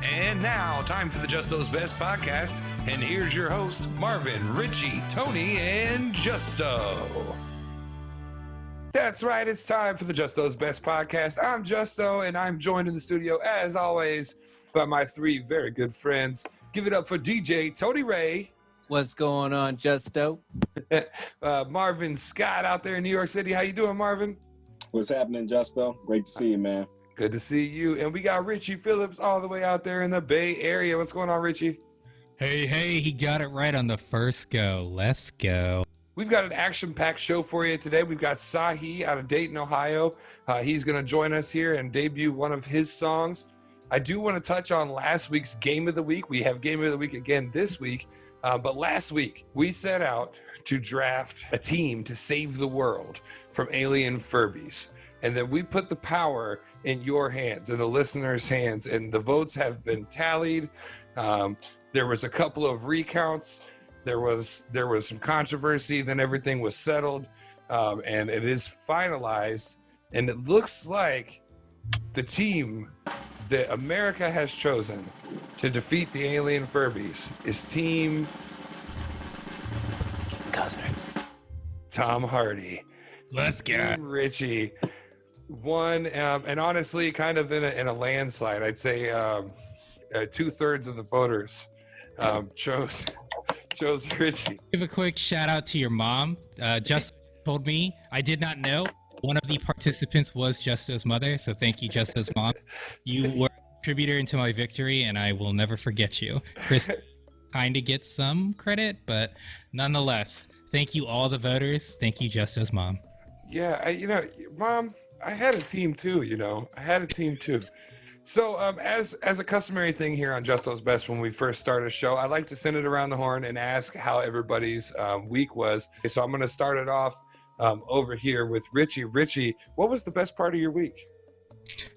And now, time for the Justo's Best podcast. And here's your host, Marvin, Richie, Tony, and Justo. That's right, it's time for the Justo's Best podcast. I'm Justo, and I'm joined in the studio, as always, by my three very good friends. Give it up for DJ Tony Ray. What's going on, Justo? Marvin Scott out there in New York City. How you doing, Marvin? What's happening, Justo? Great to see you, man. Good to see you. And we got Richie Phillips all the way out there in the Bay Area. What's going on, Richie? Hey, he got it right on the first go. Let's go. We've got an action-packed show for you today. We've got Sahe out of Dayton, Ohio. He's going to join us here and debut one of his songs. I do want to touch on last week's Game of the Week. We have Game of the Week again this week. But last week, we set out to draft a team to save the world from alien Furbies. And then we put the power in your hands and the listeners' hands, and the votes have been tallied. There was a couple of recounts. There was some controversy. Then everything was settled, and it is finalized. And it looks like the team that America has chosen to defeat the alien Furbies is Team Cosner. Tom Hardy. Let's go. Team Richie won, and honestly, kind of in a landslide. I'd say 2/3 of the voters chose Richie. Give a quick shout out to your mom. Just told me, I did not know one of the participants was Justo's mother. So thank you, Justo's mom. You were a contributor into my victory, and I will never forget you. Chris kind of gets some credit, but nonetheless, thank you all the voters. Thank you, Justo's mom. Yeah, Mom, I had a team too, So as a customary thing here on Justo's Best, when we first start a show, I like to send it around the horn and ask how everybody's week was. So I'm going to start it off over here with Richie. Richie, what was the best part of your week?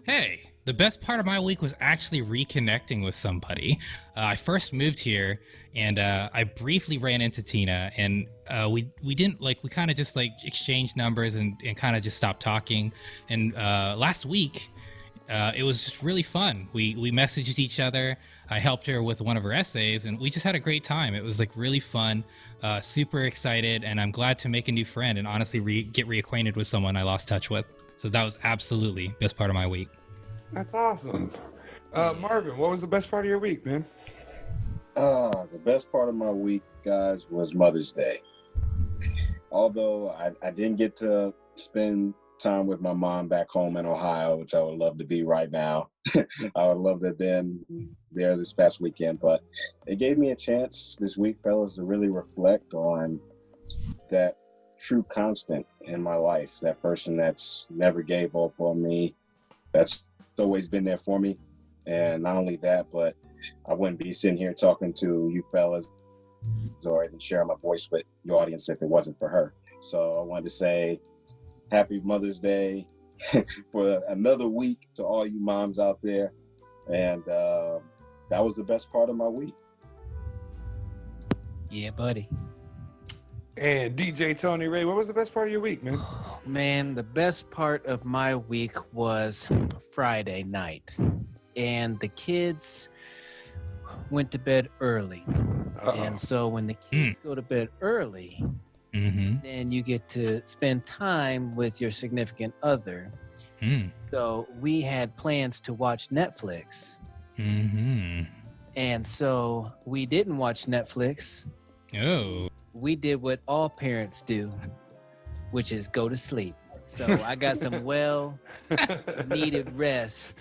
Hey, the best part of my week was actually reconnecting with somebody. I first moved here, and I briefly ran into Tina, and we didn't we kind of just exchanged numbers and kind of just stopped talking. And last week, it was just really fun. We messaged each other. I helped her with one of her essays, and we just had a great time. It was really fun, super excited, and I'm glad to make a new friend and honestly get reacquainted with someone I lost touch with. So that was absolutely best part of my week. That's awesome. Marvin, what was the best part of your week, man? The best part of my week, guys, was Mother's Day. Although I didn't get to spend time with my mom back home in Ohio, which I would love to be right now. I would love to have been there this past weekend, but it gave me a chance this week, fellas, to really reflect on that true constant in my life, that person that's never gave up on me, that's always been there for me. And not only that, but I wouldn't be sitting here talking to you fellas or even sharing my voice with your audience if it wasn't for her. So I wanted to say happy Mother's Day for another week to all you moms out there. And that was the best part of my week. Yeah, buddy. And DJ Tony Ray, what was the best part of your week, man? Man, the best part of my week was Friday night. And the kids went to bed early. Uh-oh. And so when the kids go to bed early, then you get to spend time with your significant other. So we had plans to watch Netflix. And so we didn't watch Netflix. Oh. We did what all parents do, which is go to sleep. So I got some well-needed rest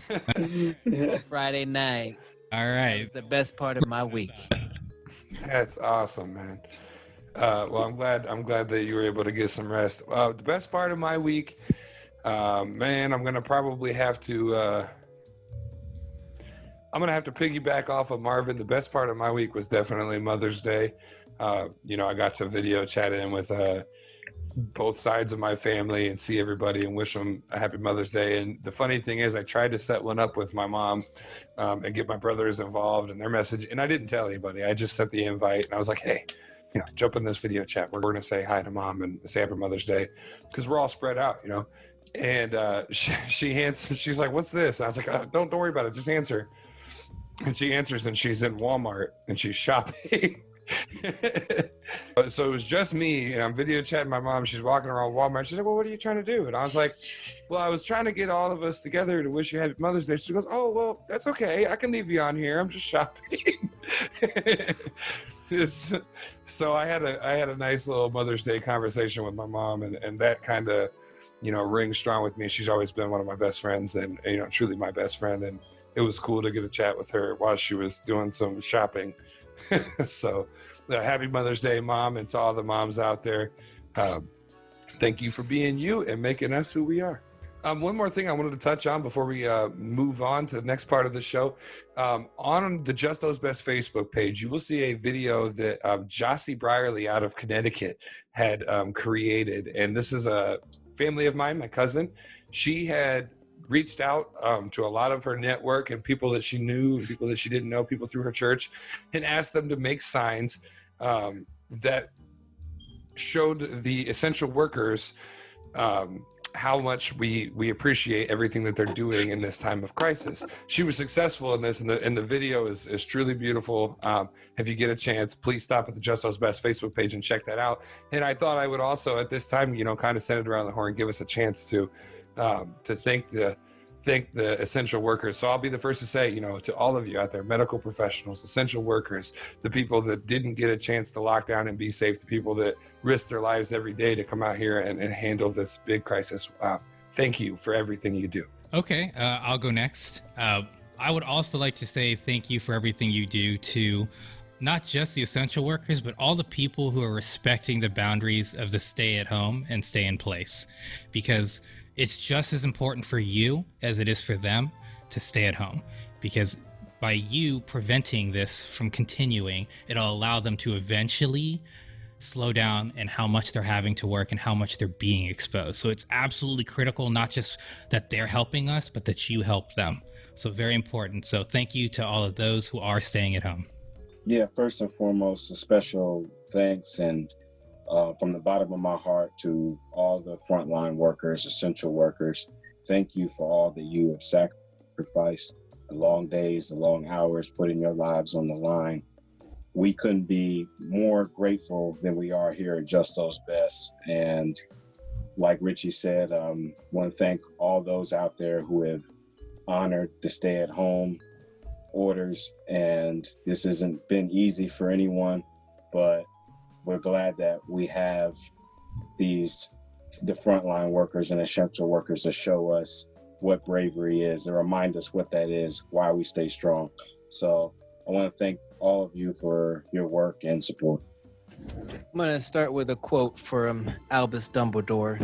Friday night. All That right. was the best part of my week. That's awesome, man. Well, I'm glad that you were able to get some rest. The best part of my week, man, I'm gonna probably have to. I'm gonna have to piggyback off of Marvin. The best part of my week was definitely Mother's Day. I got to video chat in with both sides of my family and see everybody and wish them a happy Mother's Day. And the funny thing is, I tried to set one up with my mom and get my brothers involved in their message. And I didn't tell anybody. I just sent the invite and I was like, hey, jump in this video chat. We're going to say hi to Mom and say happy Mother's Day because we're all spread out, And she answered, she's like, what's this? And I was like, don't worry about it. Just answer. And she answers, and she's in Walmart, and she's shopping. So it was just me, and I'm video chatting my mom. She's walking around Walmart. She's like, well, what are you trying to do? And I was like, well, I was trying to get all of us together to wish you happy Mother's Day. She goes, oh, well, that's okay. I can leave you on here. I'm just shopping. So I had a nice little Mother's Day conversation with my mom, and that kind of, rings strong with me. She's always been one of my best friends, and, truly my best friend. And it was cool to get a chat with her while she was doing some shopping. So happy Mother's Day, Mom, and to all the moms out there. Thank you for being you and making us who we are. One more thing I wanted to touch on before we move on to the next part of the show. On the Justo's Best Facebook page, you will see a video that Jossie Brierly out of Connecticut had created. And this is a family of mine, my cousin. She had reached out to a lot of her network and people that she knew, people that she didn't know, people through her church, and asked them to make signs that showed the essential workers how much we appreciate everything that they're doing in this time of crisis. She was successful in this, and the video is truly beautiful. If you get a chance, please stop at the Justo's Best Facebook page and check that out. And I thought I would also at this time, kind of send it around the horn, give us a chance to thank the essential workers. So I'll be the first to say, to all of you out there, medical professionals, essential workers, the people that didn't get a chance to lock down and be safe, the people that risk their lives every day to come out here and handle this big crisis. Thank you for everything you do. Okay, I'll go next. I would also like to say thank you for everything you do to not just the essential workers, but all the people who are respecting the boundaries of the stay at home and stay in place, because it's just as important for you as it is for them to stay at home, because by you preventing this from continuing, it'll allow them to eventually slow down in how much they're having to work and how much they're being exposed. So it's absolutely critical, not just that they're helping us, but that you help them. So very important. So thank you to all of those who are staying at home. Yeah, first and foremost, a special thanks and from the bottom of my heart to all the frontline workers, essential workers. Thank you for all that you have sacrificed, the long days, the long hours, putting your lives on the line. We couldn't be more grateful than we are here at Justo's Best. And like Richie said, want to thank all those out there who have honored the stay-at-home orders. And this hasn't been easy for anyone, but we're glad that we have the frontline workers and essential workers to show us what bravery is, to remind us what that is, why we stay strong. So I want to thank all of you for your work and support. I'm going to start with a quote from Albus Dumbledore,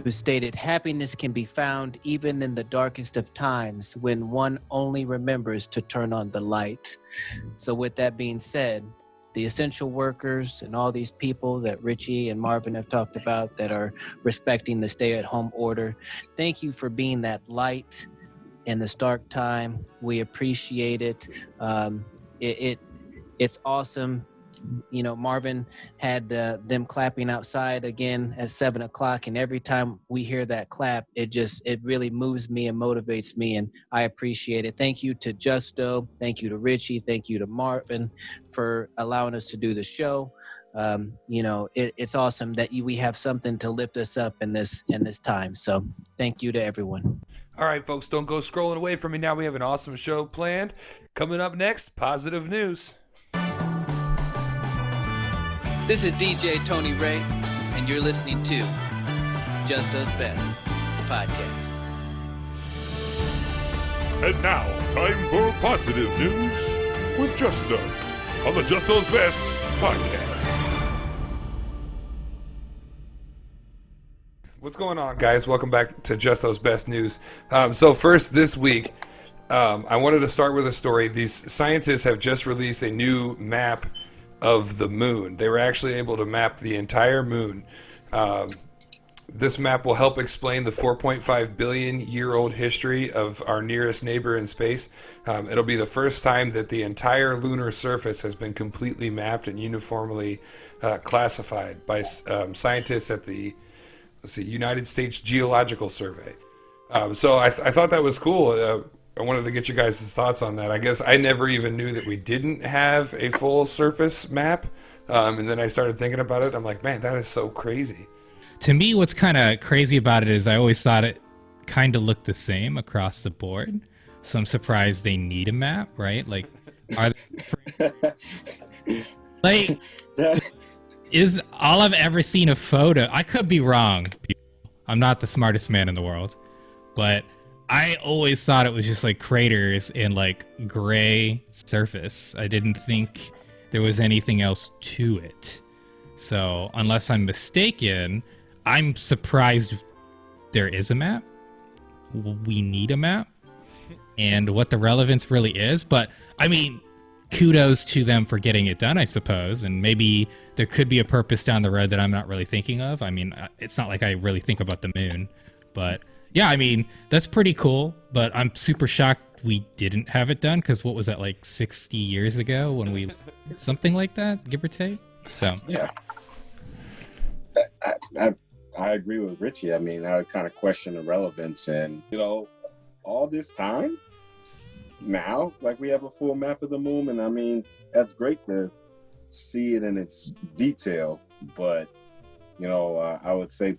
who stated, "Happiness can be found even in the darkest of times when one only remembers to turn on the light." So with that being said, the essential workers and all these people that Richie and Marvin have talked about that are respecting the stay-at-home order, thank you for being that light in this dark time. We appreciate it. It's awesome. Marvin had them clapping outside again at 7:00, and every time we hear that clap, it really moves me and motivates me, and I appreciate it. Thank you to Justo, thank you to Richie, thank you to Marvin for allowing us to do the show. It's awesome that we have something to lift us up in this time. So thank you to everyone. All right, folks, don't go scrolling away from me now. We have an awesome show planned. Coming up next, positive news. This is DJ Tony Ray, and you're listening to Justo's Best podcast. And now, time for positive news with Justo on the Justo's Best podcast. What's going on, guys? Welcome back to Justo's Best News. So first this week, I wanted to start with a story. These scientists have just released a new map of the moon. They were actually able to map the entire moon. This map will help explain the 4.5 billion year old history of our nearest neighbor in space. It'll be the first time that the entire lunar surface has been completely mapped and uniformly classified by scientists at the United States Geological Survey. So I thought that was cool. I wanted to get you guys' thoughts on that. I guess I never even knew that we didn't have a full surface map. And then I started thinking about it. I'm like, man, that is so crazy. To me, what's kind of crazy about it is I always thought it kind of looked the same across the board. So I'm surprised they need a map, right? Like, are they, like, is all I've ever seen a photo? I could be wrong. I'm not the smartest man in the world, but I always thought it was just like craters and like gray surface. I didn't think there was anything else to it. So unless I'm mistaken, I'm surprised there is a map. We need a map and what the relevance really is. But I mean, kudos to them for getting it done, I suppose. And maybe there could be a purpose down the road that I'm not really thinking of. I mean, it's not like I really think about the moon, but yeah, I mean, that's pretty cool. But I'm super shocked we didn't have it done, because what was that, like 60 years ago when we something like that, give or take? So yeah, I agree with Richie. I mean, I would kind of question the relevance, and all this time now, like, we have a full map of the moon, and I mean, that's great to see it in its detail, but I would say,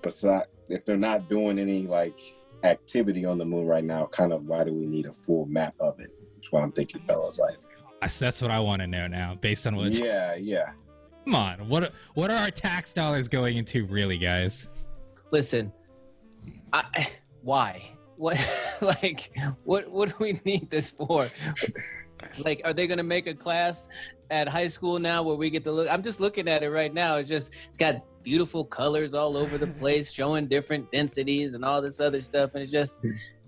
besides, if they're not doing any like activity on the moon right now, kind of why do we need a full map of it? That's what I'm thinking, fellas. Like, that's what I want to know now, based on what. Yeah. Come on, what are our tax dollars going into, really, guys? Listen, why? What like what do we need this for? Like, are they gonna make a class at high school now where we get to look? I'm just looking at it right now. It's got beautiful colors all over the place, showing different densities and all this other stuff, and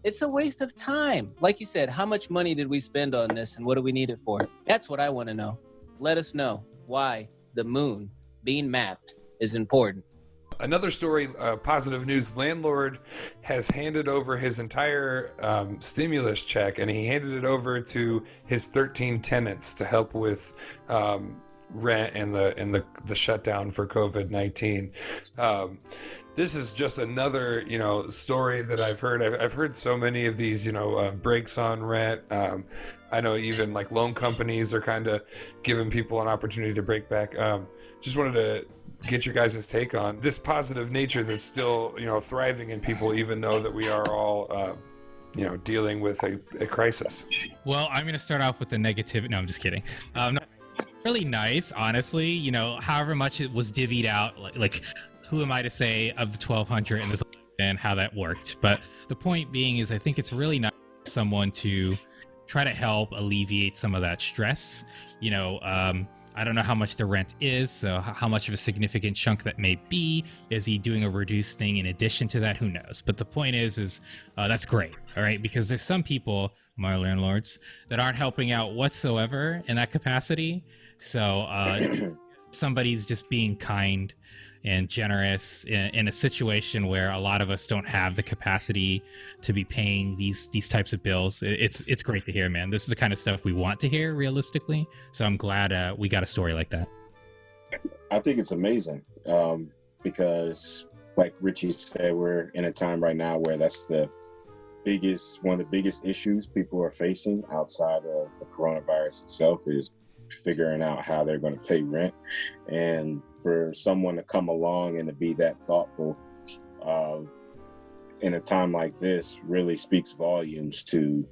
it's a waste of time. Like you said, how much money did we spend on this, and what do we need it for? That's what I want to know. Let us know why the moon being mapped is important. Another story, positive news. Landlord has handed over his entire stimulus check, and he handed it over to his 13 tenants to help with rent and the shutdown for COVID-19. This is just another story that I've heard. I've heard so many of these breaks on rent. I know even like loan companies are kind of giving people an opportunity to break back. Just wanted to get your guys' take on this positive nature that's still thriving in people, even though that we are all dealing with a crisis. Well, I'm going to start off with the negativity. No, I'm just kidding. Really nice, honestly. However much it was divvied out, like who am I to say of the 1,200 and this and how that worked? But the point being is, I think it's really nice for someone to try to help alleviate some of that stress. I don't know how much the rent is, so how much of a significant chunk that may be. Is he doing a reduced thing in addition to that? Who knows? But the point is that's great, all right? Because there's some people, my landlords, that aren't helping out whatsoever in that capacity. So somebody's just being kind and generous in a situation where a lot of us don't have the capacity to be paying these types of bills. It's great to hear, man. This is the kind of stuff we want to hear realistically. So I'm glad we got a story like that. I think it's amazing because, like Richie said, we're in a time right now where that's one of the biggest issues people are facing outside of the coronavirus itself is figuring out how they're going to pay rent. And for someone to come along and to be that thoughtful in a time like this really speaks volumes to,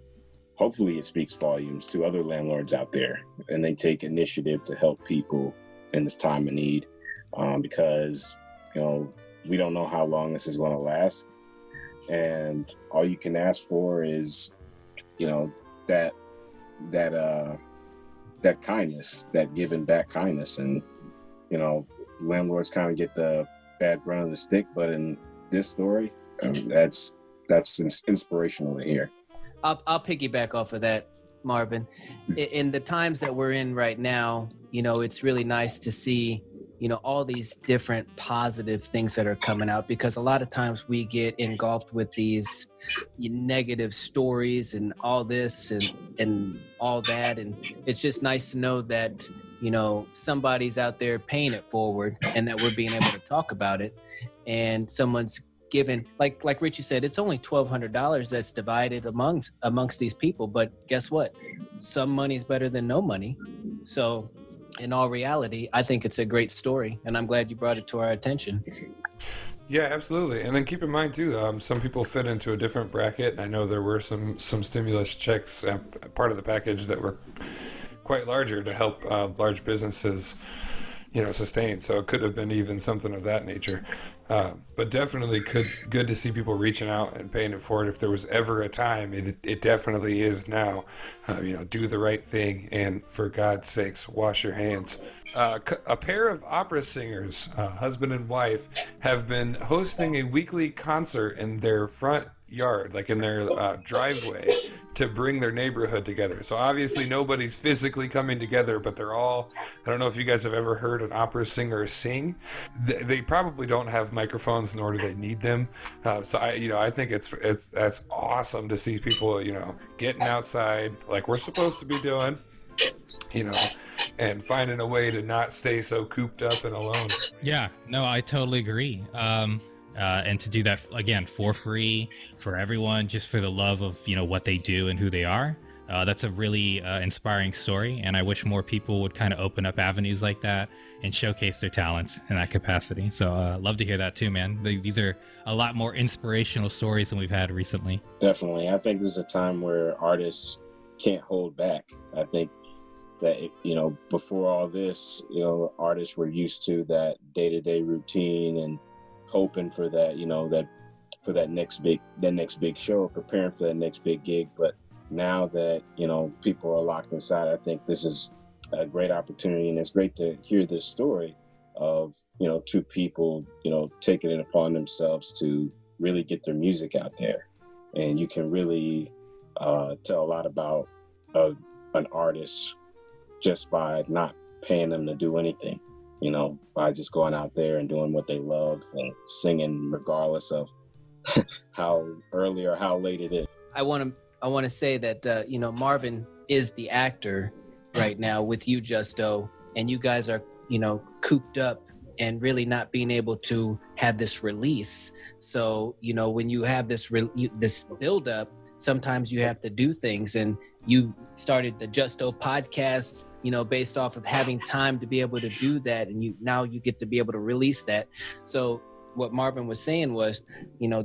hopefully it speaks volumes to other landlords out there, and they take initiative to help people in this time of need, because we don't know how long this is going to last, and all you can ask for is that kindness, that giving back kindness. And landlords kind of get the bad run of the stick, but in this story, that's inspirational to hear. I'll piggyback off of that, Marvin. In the times that we're in right now, it's really nice to see all these different positive things that are coming out, because a lot of times we get engulfed with these negative stories and all this and all that, and it's just nice to know that somebody's out there paying it forward and that we're being able to talk about it, and someone's given, like Richie said, it's only $1,200 that's divided amongst these people. But guess what? Some money's better than no money. So in all reality, I think it's a great story, and I'm glad you brought it to our attention. Yeah, absolutely. And then keep in mind too, some people fit into a different bracket. I know there were some stimulus checks, part of the package that were quite larger to help large businesses, sustain. So it could have been even something of that nature. But definitely good to see people reaching out and paying it forward. If there was ever a time, it definitely is now. Do the right thing, and for God's sakes, wash your hands. A pair of opera singers, husband and wife, have been hosting a weekly concert in their front yard, like in their driveway, to bring their neighborhood together. So obviously nobody's physically coming together, but they're all, I don't know if you guys have ever heard an opera singer sing. They probably don't have microphones, nor do they need them. So I think that's awesome to see people, getting outside like we're supposed to be doing, and finding a way to not stay so cooped up and alone. Yeah, no, I totally agree. And to do that, again, for free, for everyone, just for the love of, what they do and who they are. That's a really inspiring story. And I wish more people would kind of open up avenues like that and showcase their talents in that capacity. So love to hear that too, man. These are a lot more inspirational stories than we've had recently. Definitely. I think this is a time where artists can't hold back. I think that, before all this, artists were used to that day-to-day routine and hoping for that, for that next big show, preparing for that next big gig. But now that, people are locked inside, I think this is a great opportunity. And it's great to hear this story of, two people, taking it upon themselves to really get their music out there. And you can really tell a lot about an artist just by not paying them to do anything. By just going out there and doing what they love and singing regardless of how early or how late it is. I want to say that, Marvin is the actor right now with you, Justo, and you guys are, cooped up and really not being able to have this release. So, when you have this build up, sometimes you have to do things, and you started the Justo podcast, based off of having time to be able to do that. And now you get to be able to release that. So what Marvin was saying was,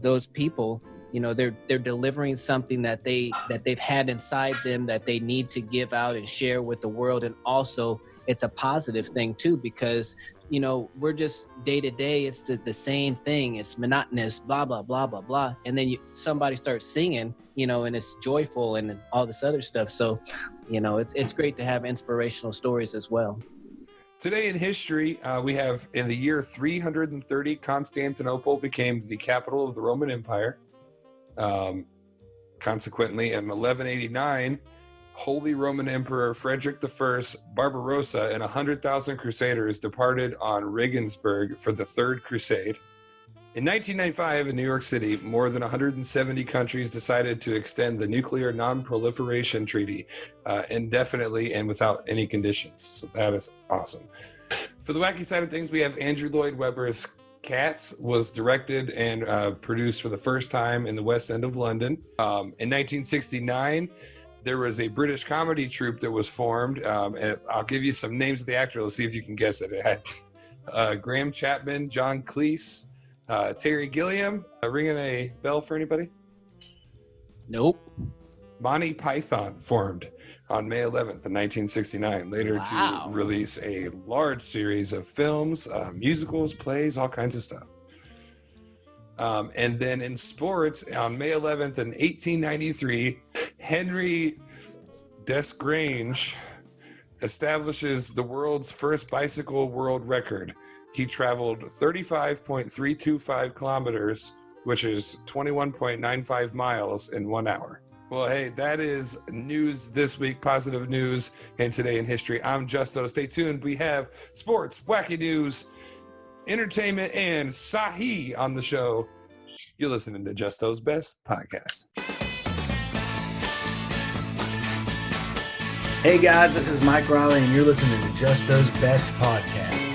those people, they're delivering something that they've had inside them that they need to give out and share with the world. And also it's a positive thing too, because, we're just day to day, it's the same thing. It's monotonous, blah, blah, blah, blah, blah. And then somebody starts singing, and it's joyful and all this other stuff. So, it's great to have inspirational stories as well. Today in history, we have in the year 330, Constantinople became the capital of the Roman Empire. Consequently, in 1189, Holy Roman Emperor Frederick I Barbarossa and 100,000 crusaders departed on Regensburg for the Third Crusade. In 1995, in New York City, more than 170 countries decided to extend the Nuclear Non-Proliferation Treaty indefinitely and without any conditions. So that is awesome. For the wacky side of things, we have Andrew Lloyd Webber's Cats was directed and produced for the first time in the West End of London. In 1969, there was a British comedy troupe that was formed, and I'll give you some names of the actors. Let's see if you can guess it. It had Graham Chapman, John Cleese, Terry Gilliam. Ringing a bell for anybody? Nope. Monty Python formed on May 11th of 1969, later to release a large series of films, musicals, plays, all kinds of stuff. And then in sports, on May 11th in 1893, Henry Desgrange establishes the world's first bicycle world record. He traveled 35.325 kilometers, which is 21.95 miles in 1 hour. Well, hey, that is news this week, positive news, and today in history. I'm Justo. Stay tuned. We have sports, wacky news, entertainment, and Sahe on the show. You're listening to Justo's Best Podcast. Hey guys, this is Mike Riley, and you're listening to Justo's Best Podcast.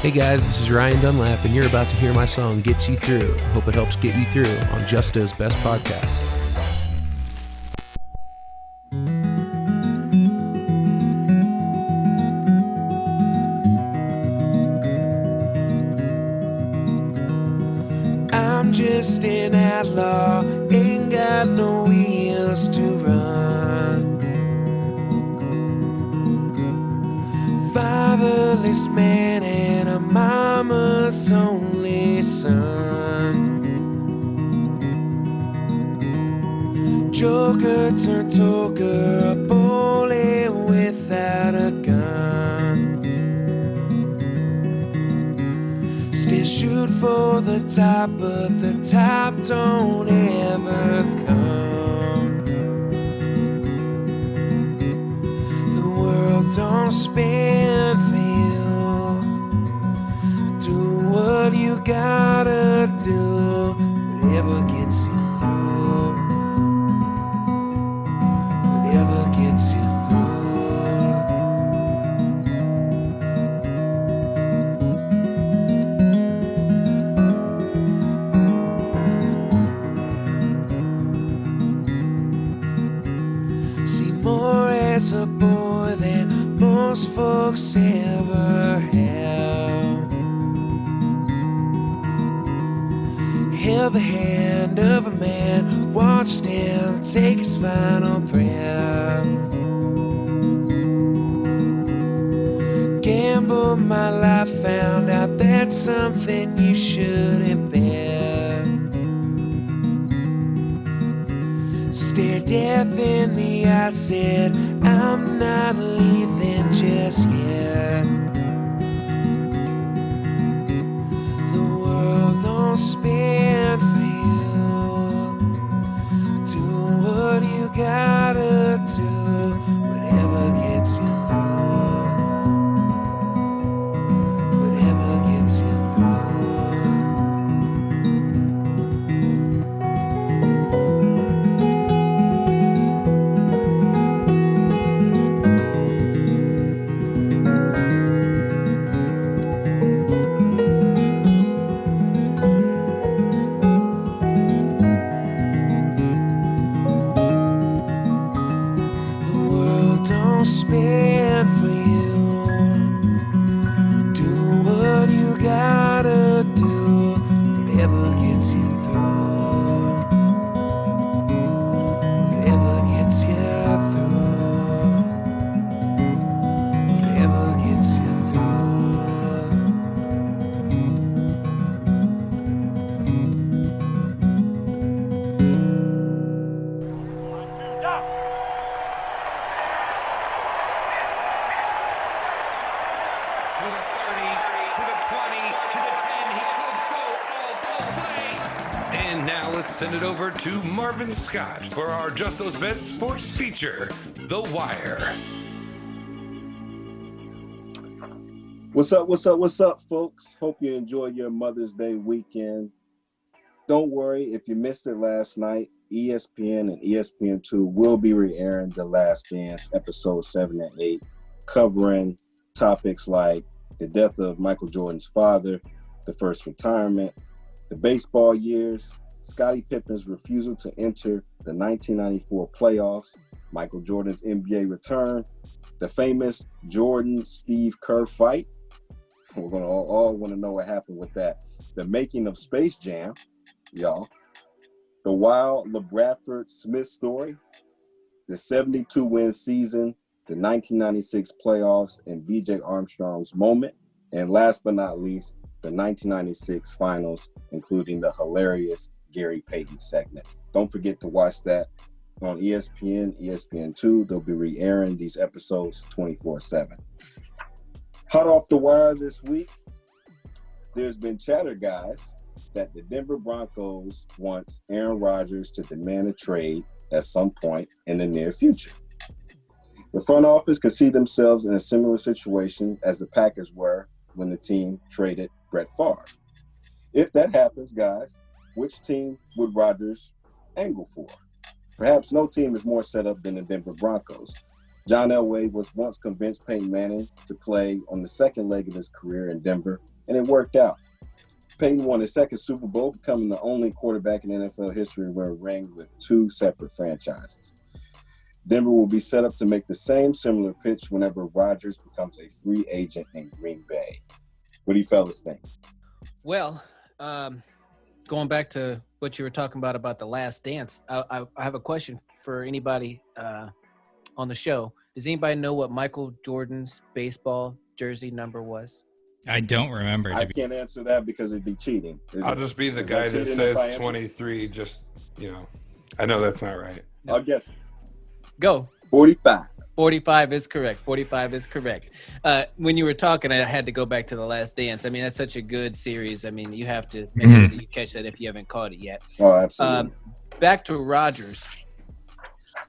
Hey guys, this is Ryan Dunlap, and you're about to hear my song Gets You Through. Hope it helps get you through on Justo's Best Podcast. I'm just an outlaw, ain't got no wheels to run. Fatherless man and a mama's only son. Joker turned toker, a bully without a gun. Still shoot for the top, but the top don't ever come. The world don't spin for you. Do what you gotta do, whatever gets you through. Whatever gets you through. See more as a boy than most folks ever have. Held the hand of a man, watched him take his final breath. Gambled my life, found out that's something you shouldn't bet. Stared death in the eye, said, I'm not leaving just yet. The world don't spin for you. Do what you gotta do, whatever gets you through. Whatever gets you spin for you. Do what you gotta do, whatever gets you through. Whatever gets you through. Whatever gets you To the 30, to the 20, to the 10, he could go all the way. And now let's send it over to Marvin Scott for our Justo's Best Sports feature, The Wire. What's up, folks? Hope you enjoyed your Mother's Day weekend. Don't worry, if you missed it last night, ESPN and ESPN2 will be re-airing The Last Dance, episode 7 and 8, covering topics like the death of Michael Jordan's father, the first retirement, the baseball years, Scottie Pippen's refusal to enter the 1994 playoffs, Michael Jordan's NBA return, the famous Jordan-Steve Kerr fight. We're going to all want to know what happened with that. The making of Space Jam, y'all. The wild LeBradford Smith story, the 72-win season, the 1996 playoffs and B.J. Armstrong's moment, and last but not least, the 1996 finals, including the hilarious Gary Payton segment. Don't forget to watch that on ESPN, ESPN2. They'll be re-airing these episodes 24/7. Hot off the wire this week, there's been chatter, guys, that the Denver Broncos wants Aaron Rodgers to demand a trade at some point in the near future. The front office could see themselves in a similar situation as the Packers were when the team traded Brett Favre. If that happens, guys, which team would Rodgers angle for? Perhaps no team is more set up than the Denver Broncos. John Elway was once convinced Peyton Manning to play on the second leg of his career in Denver, and it worked out. Peyton won his second Super Bowl, becoming the only quarterback in NFL history to wear a ring with two separate franchises. Denver will be set up to make the same similar pitch whenever Rodgers becomes a free agent in Green Bay. What do you fellas think? Well, going back to what you were talking about The Last Dance, I have a question for anybody on the show. Does anybody know what Michael Jordan's baseball jersey number was? I don't remember. I can't answer that because it'd be cheating. I'll just be the guy that says 23. Just, I know that's not right. I'll guess. Go. 45. 45 is correct. 45 is correct. When you were talking, I had to go back to The Last Dance. I mean, that's such a good series. I mean, you have to make sure that you catch that if you haven't caught it yet. Oh, absolutely. Back to Rodgers.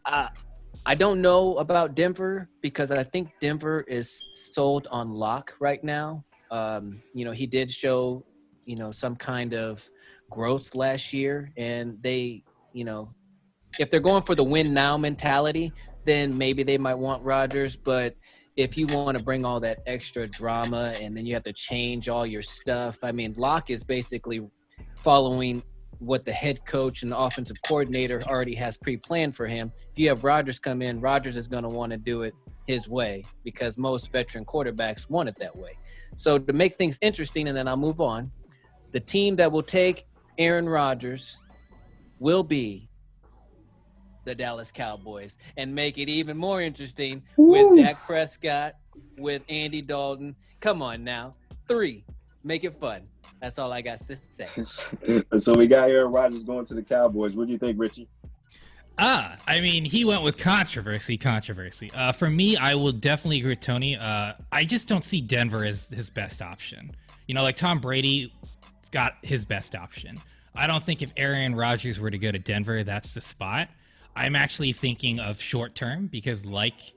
I don't know about Denver because I think Denver is sold on lock right now. He did show, some kind of growth last year, and they, if they're going for the win now mentality, then maybe they might want Rodgers. But if you want to bring all that extra drama and then you have to change all your stuff, I mean, Locke is basically following what the head coach and the offensive coordinator already has pre-planned for him. If you have Rodgers come in, Rodgers is going to want to do it his way because most veteran quarterbacks want it that way. So to make things interesting, and then I'll move on, the team that will take Aaron Rodgers will be the Dallas Cowboys, and make it even more interesting with Dak Prescott, with Andy Dalton. Come on now. 3. Make it fun. That's all I got to say. So we got Aaron Rodgers going to the Cowboys. What do you think, Richie? I mean, he went with controversy. For me, I will definitely agree with Tony. I just don't see Denver as his best option. Like Tom Brady got his best option. I don't think if Aaron Rodgers were to go to Denver, that's the spot. I'm actually thinking of short term because like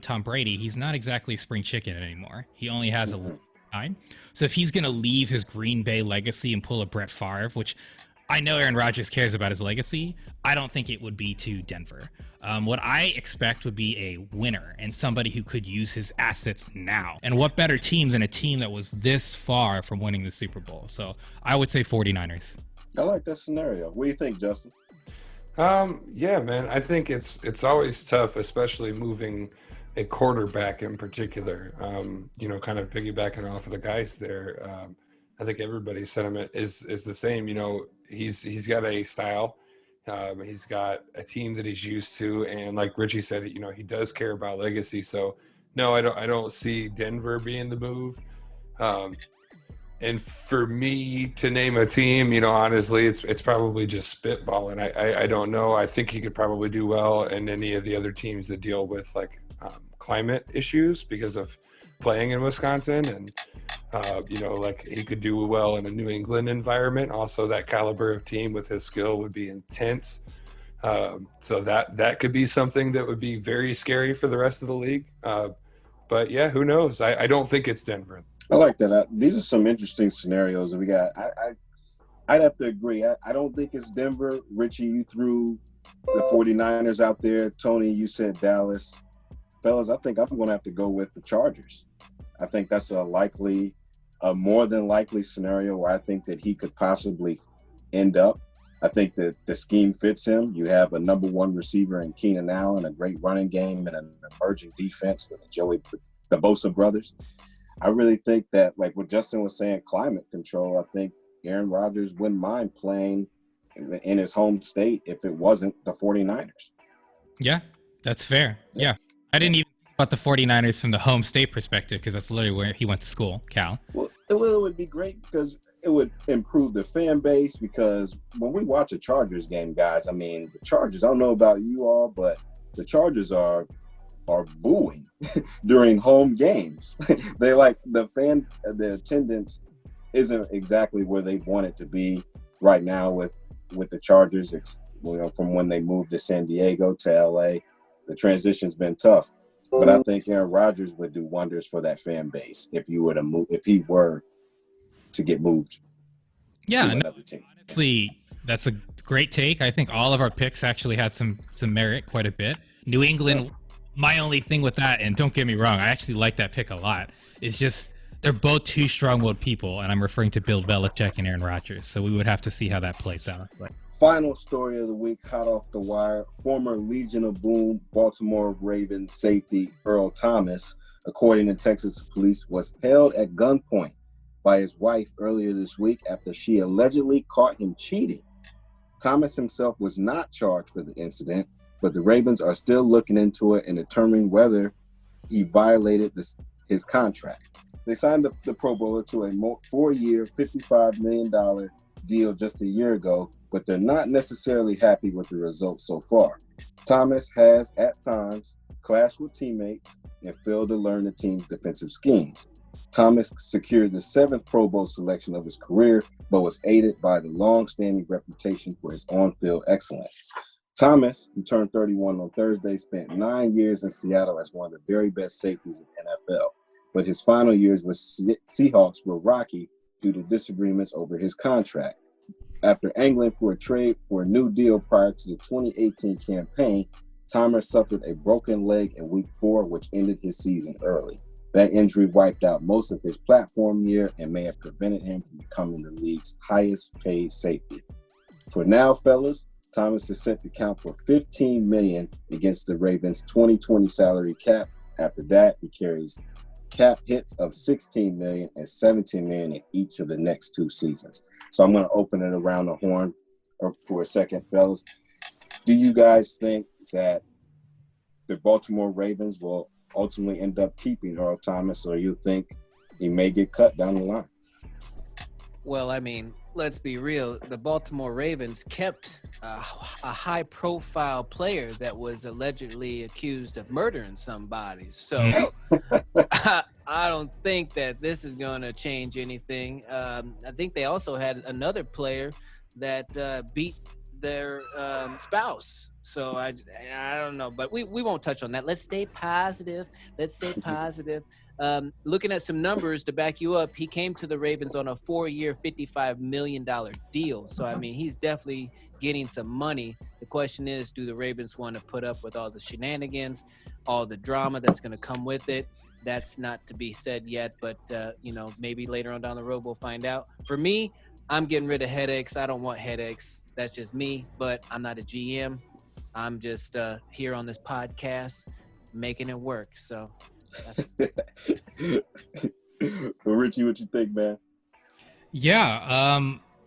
Tom Brady, he's not exactly a spring chicken anymore. He only has a little time. So if he's going to leave his Green Bay legacy and pull a Brett Favre, which I know Aaron Rodgers cares about his legacy, I don't think it would be to Denver. What I expect would be a winner and somebody who could use his assets now. And what better team than a team that was this far from winning the Super Bowl? So I would say 49ers. I like that scenario. What do you think, Justin? Yeah, man. I think it's always tough, especially moving a quarterback in particular. Kind of piggybacking off of the guys there. I think everybody's sentiment is the same. He's got a style. He's got a team that he's used to, and like Richie said, he does care about legacy. So no, I don't see Denver being the move. And for me to name a team, honestly, it's probably just spitballing. I don't know. I think he could probably do well in any of the other teams that deal with like climate issues because of playing in Wisconsin, and like he could do well in a New England environment. Also, that caliber of team with his skill would be intense. So that could be something that would be very scary for the rest of the league. But yeah, who knows? I don't think it's Denver. I like that. These are some interesting scenarios that we got. I'd have to agree. I don't think it's Denver. Richie, you threw the 49ers out there. Tony, you said Dallas. Fellas, I think I'm going to have to go with the Chargers. I think that's a more than likely scenario where I think that he could possibly end up. I think that the scheme fits him. You have a number one receiver in Keenan Allen, a great running game, and an emerging defense with the Bosa brothers. I really think that, like what Justin was saying, climate control, I think Aaron Rodgers wouldn't mind playing in his home state if it wasn't the 49ers. Yeah, that's fair. Yeah. I didn't even think about the 49ers from the home state perspective because that's literally where he went to school, Cal. Well, it would be great because it would improve the fan base because when we watch a Chargers game, guys, I mean, the Chargers, I don't know about you all, but the Chargers are booing during home games. They like the attendance isn't exactly where they want it to be right now with the Chargers. From when they moved to San Diego to LA, the transition's been tough. But I think Aaron Rodgers would do wonders for that fan base if he were to get moved. Yeah, to another team. Honestly, that's a great take. I think all of our picks actually had some merit quite a bit. New England My only thing with that, and don't get me wrong, I actually like that pick a lot, is just they're both two strong-willed people, and I'm referring to Bill Belichick and Aaron Rodgers. So we would have to see how that plays out. But Final story of the week, hot off the wire. Former Legion of Boom Baltimore Ravens safety Earl Thomas, according to Texas police, was held at gunpoint by his wife earlier this week after she allegedly caught him cheating. Thomas himself was not charged for the incident, but the Ravens are still looking into it and determining whether he violated his contract. They signed the Pro Bowler to a 4-year, $55 million deal just a year ago, but they're not necessarily happy with the results so far. Thomas has, at times, clashed with teammates and failed to learn the team's defensive schemes. Thomas secured the 7th Pro Bowl selection of his career, but was aided by the long-standing reputation for his on-field excellence. Thomas, who turned 31 on Thursday, spent 9 years in Seattle as one of the very best safeties in NFL, but his final years with Seahawks were rocky due to disagreements over his contract. After angling for a trade for a new deal prior to the 2018 campaign, Thomas suffered a broken leg in Week 4, which ended his season early. That injury wiped out most of his platform year and may have prevented him from becoming the league's highest paid safety. For now, fellas, Thomas is set to count for $15 million against the Ravens' 2020 salary cap. After that, he carries cap hits of $16 million and $17 million in each of the next 2 seasons. So I'm going to open it around the horn for a second, fellas. Do you guys think that the Baltimore Ravens will ultimately end up keeping Earl Thomas, or you think he may get cut down the line? Well, I mean, let's be real. The Baltimore Ravens kept a high-profile player that was allegedly accused of murdering somebody. So I don't think that this is going to change anything. I think they also had another player that beat their spouse. So I don't know, but we won't touch on that. Let's stay positive. Looking at some numbers to back you up, he came to the Ravens on a 4-year, $55 million deal. So, I mean, he's definitely getting some money. The question is, do the Ravens want to put up with all the shenanigans, all the drama that's going to come with it? That's not to be said yet, but, maybe later on down the road we'll find out. For me, I'm getting rid of headaches. I don't want headaches. That's just me, but I'm not a GM. I'm just here on this podcast making it work. So, Well, Richie, what you think, man? yeah,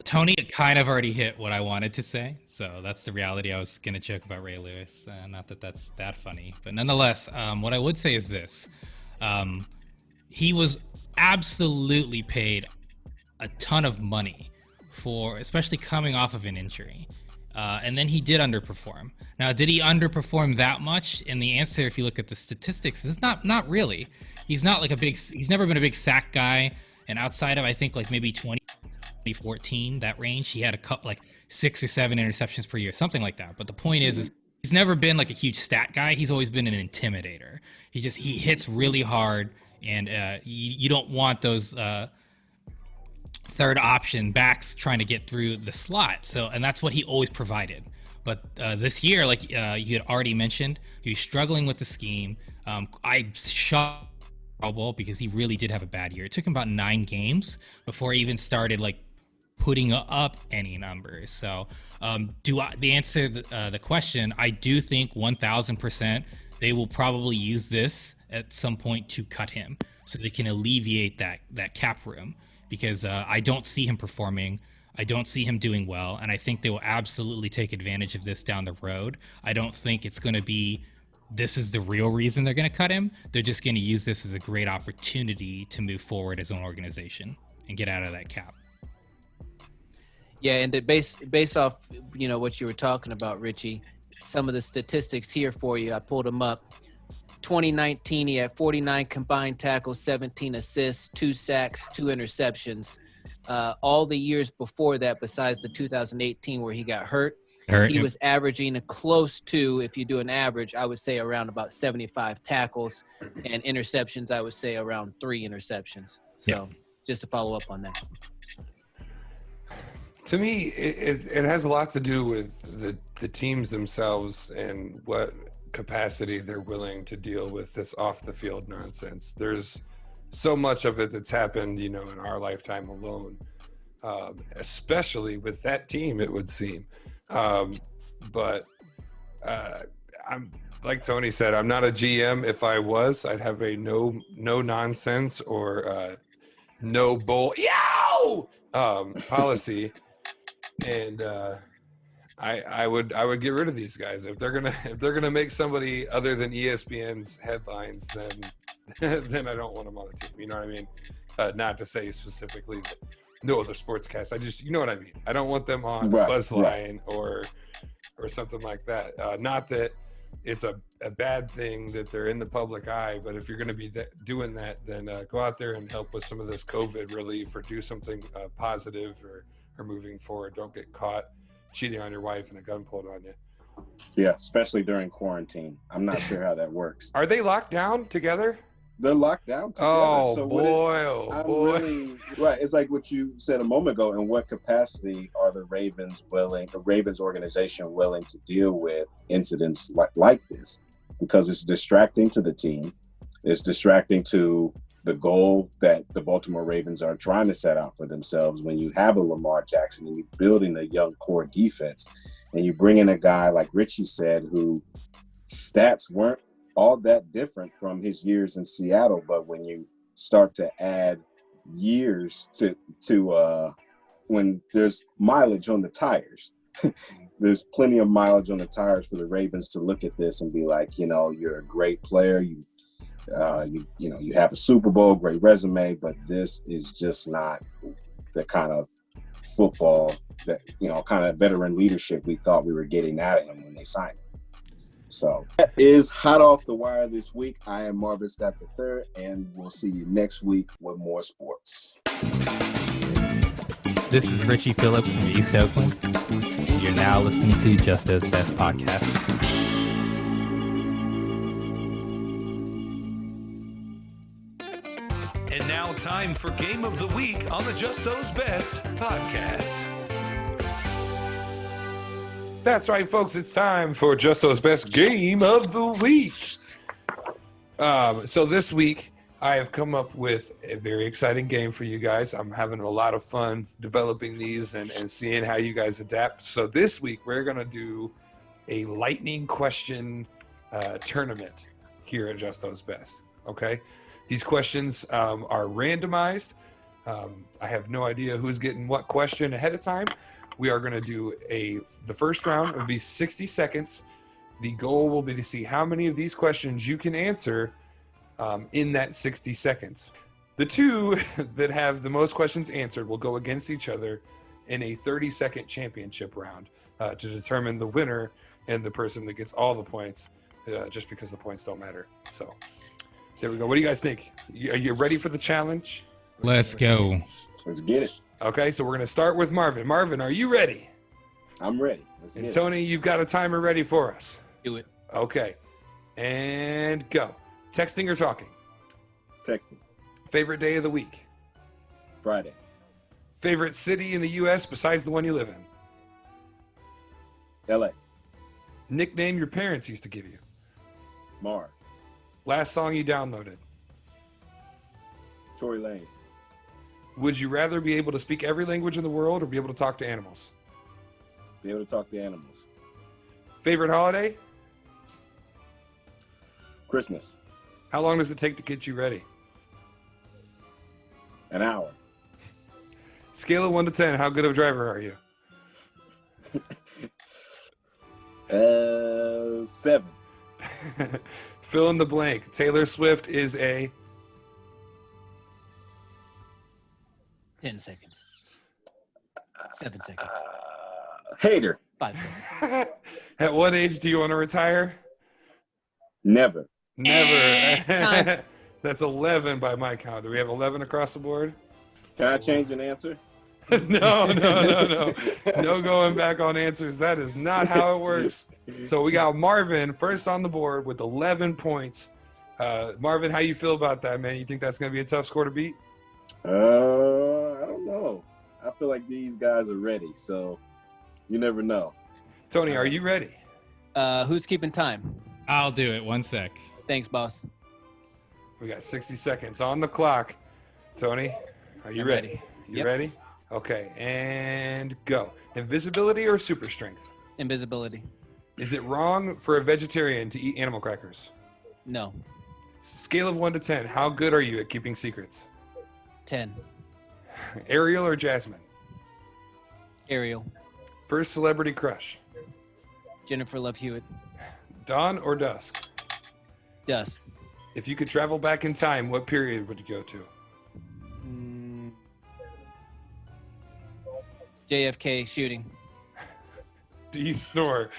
Tony kind of already hit what I wanted to say. So that's the reality. I was going to joke about Ray Lewis. Not that that's that funny, but nonetheless, what I would say is this. He was absolutely paid a ton of money for, especially coming off of an injury. And then he did underperform. Now, did he underperform that much? And the answer, if you look at the statistics, is not really. He's not like he's never been a big sack guy. And outside of, I think, like maybe 2014, that range, he had a couple, like 6 or 7 interceptions per year, something like that. But the point is he's never been like a huge stat guy. He's always been an intimidator. He hits really hard, and you don't want those third option backs trying to get through the slot. So, and that's what he always provided. But this year, like you had already mentioned, he was struggling with the scheme. I shocked because he really did have a bad year. It took him about 9 games before he even started like putting up any numbers. So the answer the question, I do think 1,000% they will probably use this at some point to cut him so they can alleviate that cap room, because I don't see him performing. I don't see him doing well, and I think they will absolutely take advantage of this down the road. I don't think it's going to be this is the real reason they're going to cut him. They're just going to use this as a great opportunity to move forward as an organization and get out of that cap. Yeah, and based off, what you were talking about, Richie, some of the statistics here for you, I pulled them up. 2019, he had 49 combined tackles, 17 assists, 2 sacks, 2 interceptions. All the years before that, besides the 2018 where he got hurt, he was averaging a close to, if you do an average, I would say around about 75 tackles, and interceptions, I would say around 3 interceptions. So just to follow up on that. To me, it has a lot to do with the teams themselves and what capacity they're willing to deal with this off the field nonsense. There's so much of it that's happened, in our lifetime alone, especially with that team, it would seem. But I'm like Tony said, I'm not a GM. If I was, I'd have a no nonsense or no bull policy, and I would get rid of these guys if they're gonna make somebody other than ESPN's headlines. Then I don't want them on the team. You know what I mean? Not to say specifically that no other sportscast. I just, you know what I mean. I don't want them on Buzzline or something like that. Not that it's a bad thing that they're in the public eye, but if you're going to be doing that, then go out there and help with some of this COVID relief, or do something positive, or moving forward. Don't get caught cheating on your wife and a gun pulled on you. Yeah, especially during quarantine. I'm not sure how that works. Are they locked down together? They're locked down together. Oh, so boy. Really, right. It's like what you said a moment ago. In what capacity are the Ravens organization willing to deal with incidents like this? Because it's distracting to the team. It's distracting to the goal that the Baltimore Ravens are trying to set out for themselves. When you have a Lamar Jackson and you're building a young core defense, and you bring in a guy like Richie said, who stats weren't all that different from his years in Seattle, but when you start to add years to when there's mileage on the tires, there's plenty of mileage on the tires for the Ravens to look at this and be like, you're a great player, you have a Super Bowl, great resume, but this is just not the kind of football that, kind of veteran leadership we thought we were getting out of him when they signed him. So that is Hot Off the Wire this week. I am Marvin Scott III, and we'll see you next week with more sports. This is Richie Phillips from East Oakland. You're now listening to Justo's Best Podcast. And now time for Game of the Week on the Justo's Best Podcast. That's right, folks. It's time for Justo's Best Game of the Week. So this week, I have come up with a very exciting game for you guys. I'm having a lot of fun developing these and seeing how you guys adapt. So this week, we're going to do a lightning question tournament here at Justo's Best. Okay? These questions are randomized. I have no idea who's getting what question ahead of time. We are going to do the first round will be 60 seconds. The goal will be to see how many of these questions you can answer in that 60 seconds. The two that have the most questions answered will go against each other in a 30-second championship round to determine the winner and the person that gets all the points, just because the points don't matter. So there we go. What do you guys think? Are you ready for the challenge? Let's go. Let's get it. Okay, so we're going to start with Marvin. Marvin, are you ready? I'm ready. And Tony, you've got a timer ready for us. Do it. Okay. And go. Texting or talking? Texting. Favorite day of the week? Friday. Favorite city in the U.S. besides the one you live in? LA. Nickname your parents used to give you? Marv. Last song you downloaded? Tory Lanez. Would you rather be able to speak every language in the world or be able to talk to animals? Be able to talk to animals. Favorite holiday? Christmas. How long does it take to get you ready? An hour. Scale of 1 to 10, how good of a driver are you? 7. Fill in the blank. Taylor Swift is a... 10 seconds. 7 seconds. Hater. 5 seconds. At what age do you want to retire? Never. Never. That's 11 by my count. Do we have 11 across the board? Can I change an answer? No. No going back on answers. That is not how it works. So we got Marvin first on the board with 11 points. Marvin, how you feel about that, man? You think that's going to be a tough score to beat? I don't know. I feel like these guys are ready, so you never know. Tony, are you ready? Who's keeping time? I'll do it. 1 sec. Thanks, boss. We got 60 seconds on the clock. Tony, are you ready? You Yep. ready? Okay, and go. Invisibility or super strength? Invisibility. Is it wrong for a vegetarian to eat animal crackers? No. Scale of 1 to 10, how good are you at keeping secrets? 10. Ariel or Jasmine? Ariel. First celebrity crush? Jennifer Love Hewitt. Dawn or dusk? Dusk. If you could travel back in time, what period would you go to? JFK shooting. Do you snore?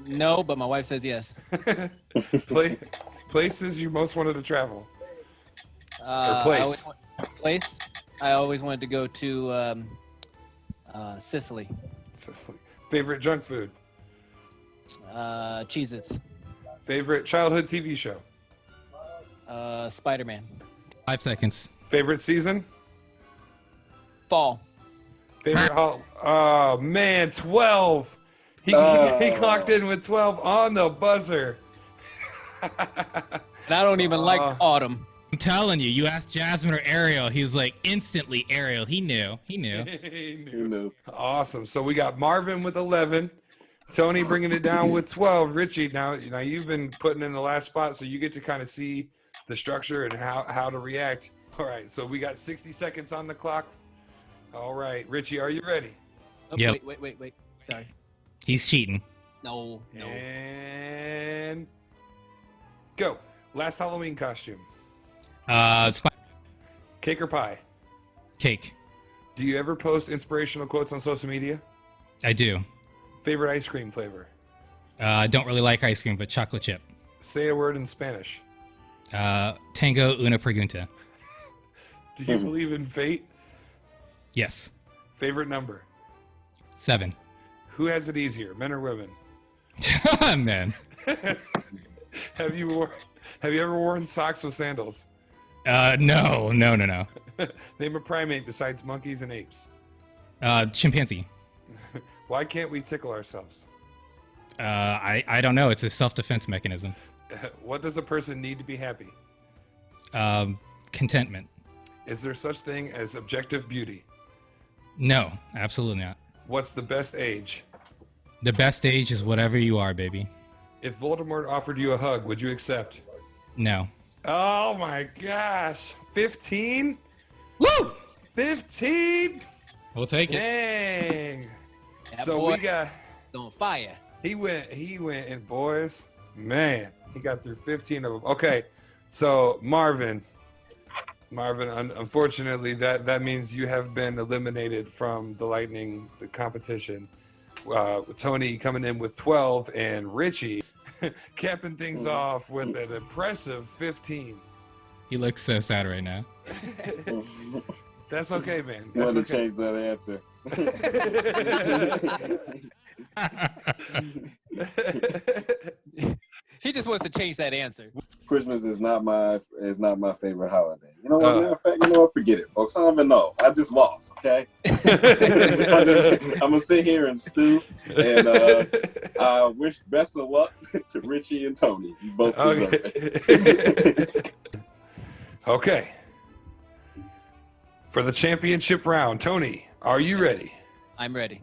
No, but my wife says yes. Places you most wanted to travel? Or place? Place? I always wanted to go to Sicily. Favorite junk food? Cheez-Its. Favorite childhood TV show? Spider-Man. 5 seconds. Favorite season? Fall. Favorite oh man, 12. He clocked in with 12 on the buzzer. And I don't even like autumn. I'm telling you, you asked Jasmine or Ariel, he was like instantly Ariel. He knew. He knew. Awesome. So we got Marvin with 11, Tony bringing it down with 12. Richie, now you've been putting in the last spot, so you get to kind of see the structure and how to react. All right, so we got 60 seconds on the clock. All right, Richie, are you ready? Oh, Yep. Wait. Sorry. He's cheating. No. And go. Last Halloween costume. Cake or pie? Cake. Do you ever post inspirational quotes on social media? I do. Favorite ice cream flavor? I don't really like ice cream, but chocolate chip. Say a word in Spanish. Tango una pregunta. Do you believe in fate? Yes. Favorite number? 7. Who has it easier, men or women? Man. Have you ever worn socks with sandals? No. Name a primate besides monkeys and apes. Chimpanzee. Why can't we tickle ourselves? I don't know. It's a self-defense mechanism. What does a person need to be happy? Contentment. Is there such thing as objective beauty? No, absolutely not. What's the best age? The best age is whatever you are, baby. If Voldemort offered you a hug, would you accept? No. Oh my gosh. 15? Woo! 15? We'll take it. Dang. That So boy we got on fire. he went and boys, man, he got through 15 of them. Okay. So Marvin, unfortunately, that means you have been eliminated from the competition. Tony coming in with 12 and Richie capping things off with an impressive 15. He looks so sad right now. That's okay, man. You That's want to okay. change that answer? He just wants to change that answer. Christmas is not my favorite holiday. You know what? Matter of fact, you know what? Forget it, folks. I don't even know. I just lost. Okay. I'm gonna sit here and stew, and I wish best of luck to Richie and Tony. You both deserve it. Okay. For the championship round, Tony, are you ready? I'm ready.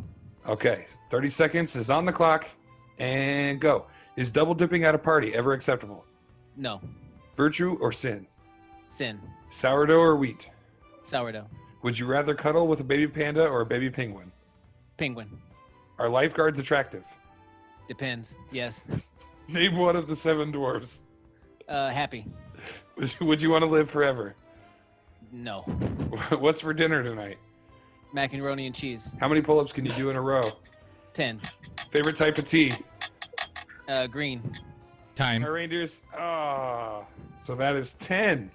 Okay. 30 seconds is on the clock, and go. Is double dipping at a party ever acceptable? No. Virtue or sin? Sin. Sourdough or wheat? Sourdough. Would you rather cuddle with a baby panda or a baby penguin? Penguin. Are lifeguards attractive? Depends. Yes. Name one of the 7 dwarves. Happy. Would you want to live forever? No. What's for dinner tonight? Macaroni and cheese. How many pull-ups can you do in a row? 10. Favorite type of tea? Green. Time. Our reindeers. So that is 10.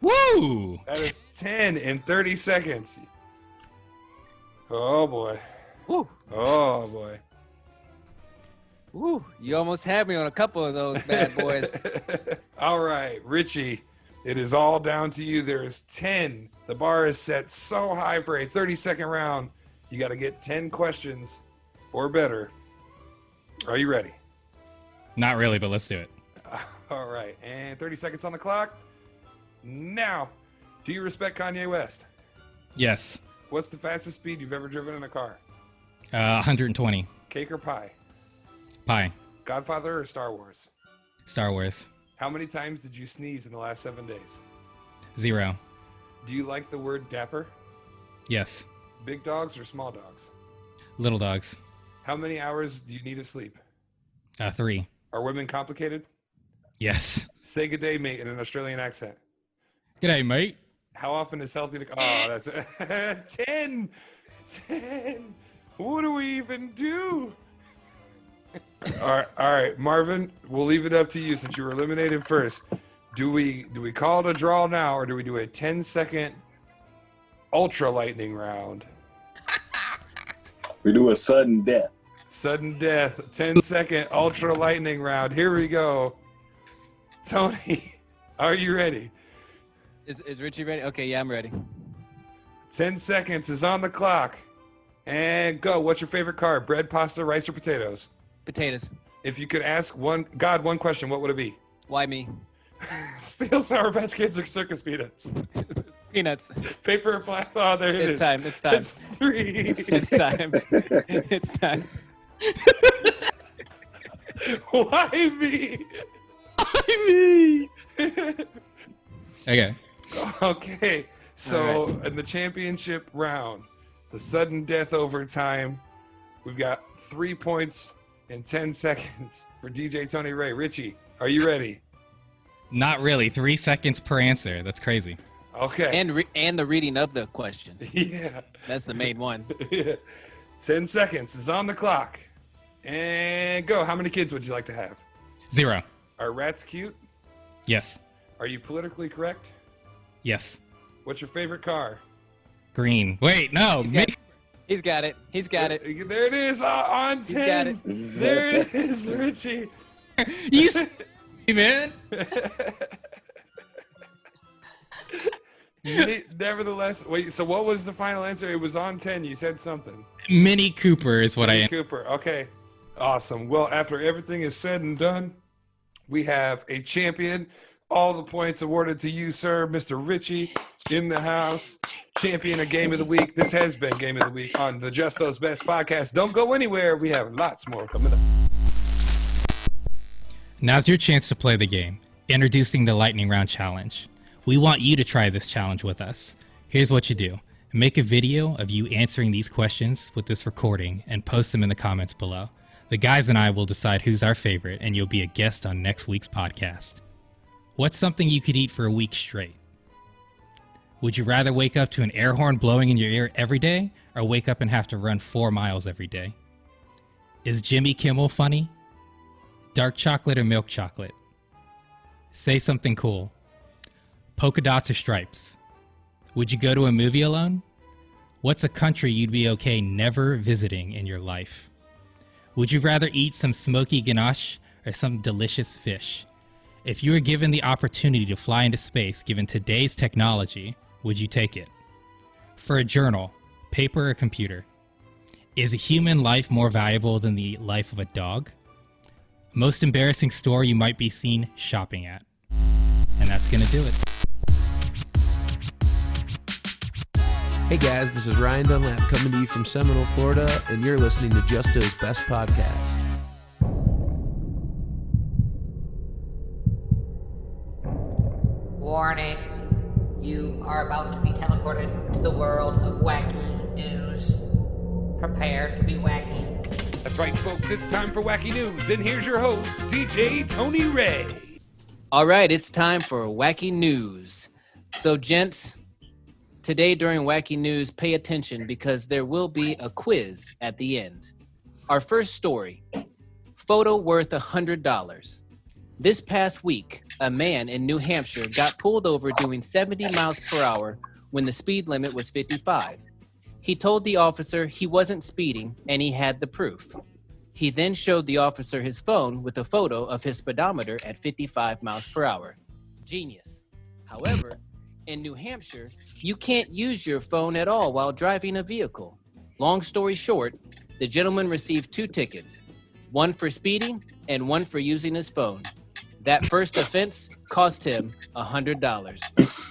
Woo! That is 10 in 30 seconds. Oh boy. Woo. Oh boy. Woo. You almost had me on a couple of those bad boys. All right, Richie. It is all down to you. There is 10. The bar is set so high for a 30-second round. You got to get 10 questions or better. Are you ready? Not really, but let's do it. All right, and 30 seconds on the clock. Now, do you respect Kanye West? Yes. What's the fastest speed you've ever driven in a car? 120. Cake or pie? Pie. Godfather or Star Wars? Star Wars. How many times did you sneeze in the last 7 days? 0. Do you like the word dapper? Yes. Big dogs or small dogs? Little dogs. How many hours do you need of sleep? 3. Are women complicated? Yes. Say good day, mate, in an Australian accent. G'day, mate. How often is healthy to... Oh, that's 10. 10. What do we even do? All right, Marvin, we'll leave it up to you since you were eliminated first. Do we call it a draw now, or do we do a 10-second ultra lightning round? We do a sudden death. Sudden death, 10-second ultra lightning round. Here we go. Tony, are you ready? Is Richie ready? Okay, yeah, I'm ready. 10 seconds is on the clock. And go. What's your favorite carb? Bread, pasta, rice, or potatoes? Potatoes. If you could ask one question, what would it be? Why me? Steel Sour Patch Kids or Circus Peanuts? Peanuts. Paper or plastic? Oh, there it is. It's time. It's time. It's 3. It's time. It's time. Why me? Why me? Okay. Okay. So All in the championship round, the sudden death overtime, we've got 3 points in 10 seconds for DJ Tony Ray. Richie, are you ready? Not really. 3 seconds per answer. That's crazy. Okay. And the reading of the question. Yeah. That's the main one. Yeah. 10 seconds is on the clock. And go. How many kids would you like to have? 0. Are rats cute? Yes. Are you politically correct? Yes. What's your favorite car? Green. Wait, no. He's got it. He's got it. There it is on 10. He's got it. There it is, Richie. You see, man. Nevertheless, wait, so what was the final answer? It was on 10. You said something. Mini Cooper is what Mini Cooper. Okay. Awesome. Well, after everything is said and done, we have a champion. All the points awarded to you, sir, Mr. Richie, in the house. Champion of Game of the Week. This has been Game of the Week on the Just Those Best podcast. Don't go anywhere. We have lots more coming up. Now's your chance to play the game. Introducing the Lightning Round Challenge. We want you to try this challenge with us. Here's what you do. Make a video of you answering these questions with this recording and post them in the comments below. The guys and I will decide who's our favorite, and you'll be a guest on next week's podcast. What's something you could eat for a week straight? Would you rather wake up to an air horn blowing in your ear every day, or wake up and have to run 4 miles every day? Is Jimmy Kimmel funny? Dark chocolate or milk chocolate? Say something cool. Polka dots or stripes? Would you go to a movie alone? What's a country you'd be okay never visiting in your life? Would you rather eat some smoky ganache or some delicious fish? If you were given the opportunity to fly into space given today's technology, would you take it? For a journal, paper or computer? Is a human life more valuable than the life of a dog? Most embarrassing store you might be seen shopping at? And that's gonna do it. Hey guys, this is Ryan Dunlap coming to you from Seminole, Florida, and you're listening to Justo's Best Podcast. Warning. You are about to be teleported to the world of wacky news. Prepare to be wacky. That's right, folks. It's time for Wacky News. And here's your host, DJ Tony Ray. All right, it's time for Wacky News. So, gents, today during Wacky News, pay attention because there will be a quiz at the end. Our first story, photo worth $100. This past week, a man in New Hampshire got pulled over doing 70 miles per hour when the speed limit was 55. He told the officer he wasn't speeding and he had the proof. He then showed the officer his phone with a photo of his speedometer at 55 miles per hour. Genius. However, in New Hampshire, you can't use your phone at all while driving a vehicle. Long story short, the gentleman received 2 tickets, one for speeding and one for using his phone. That first offense cost him $100.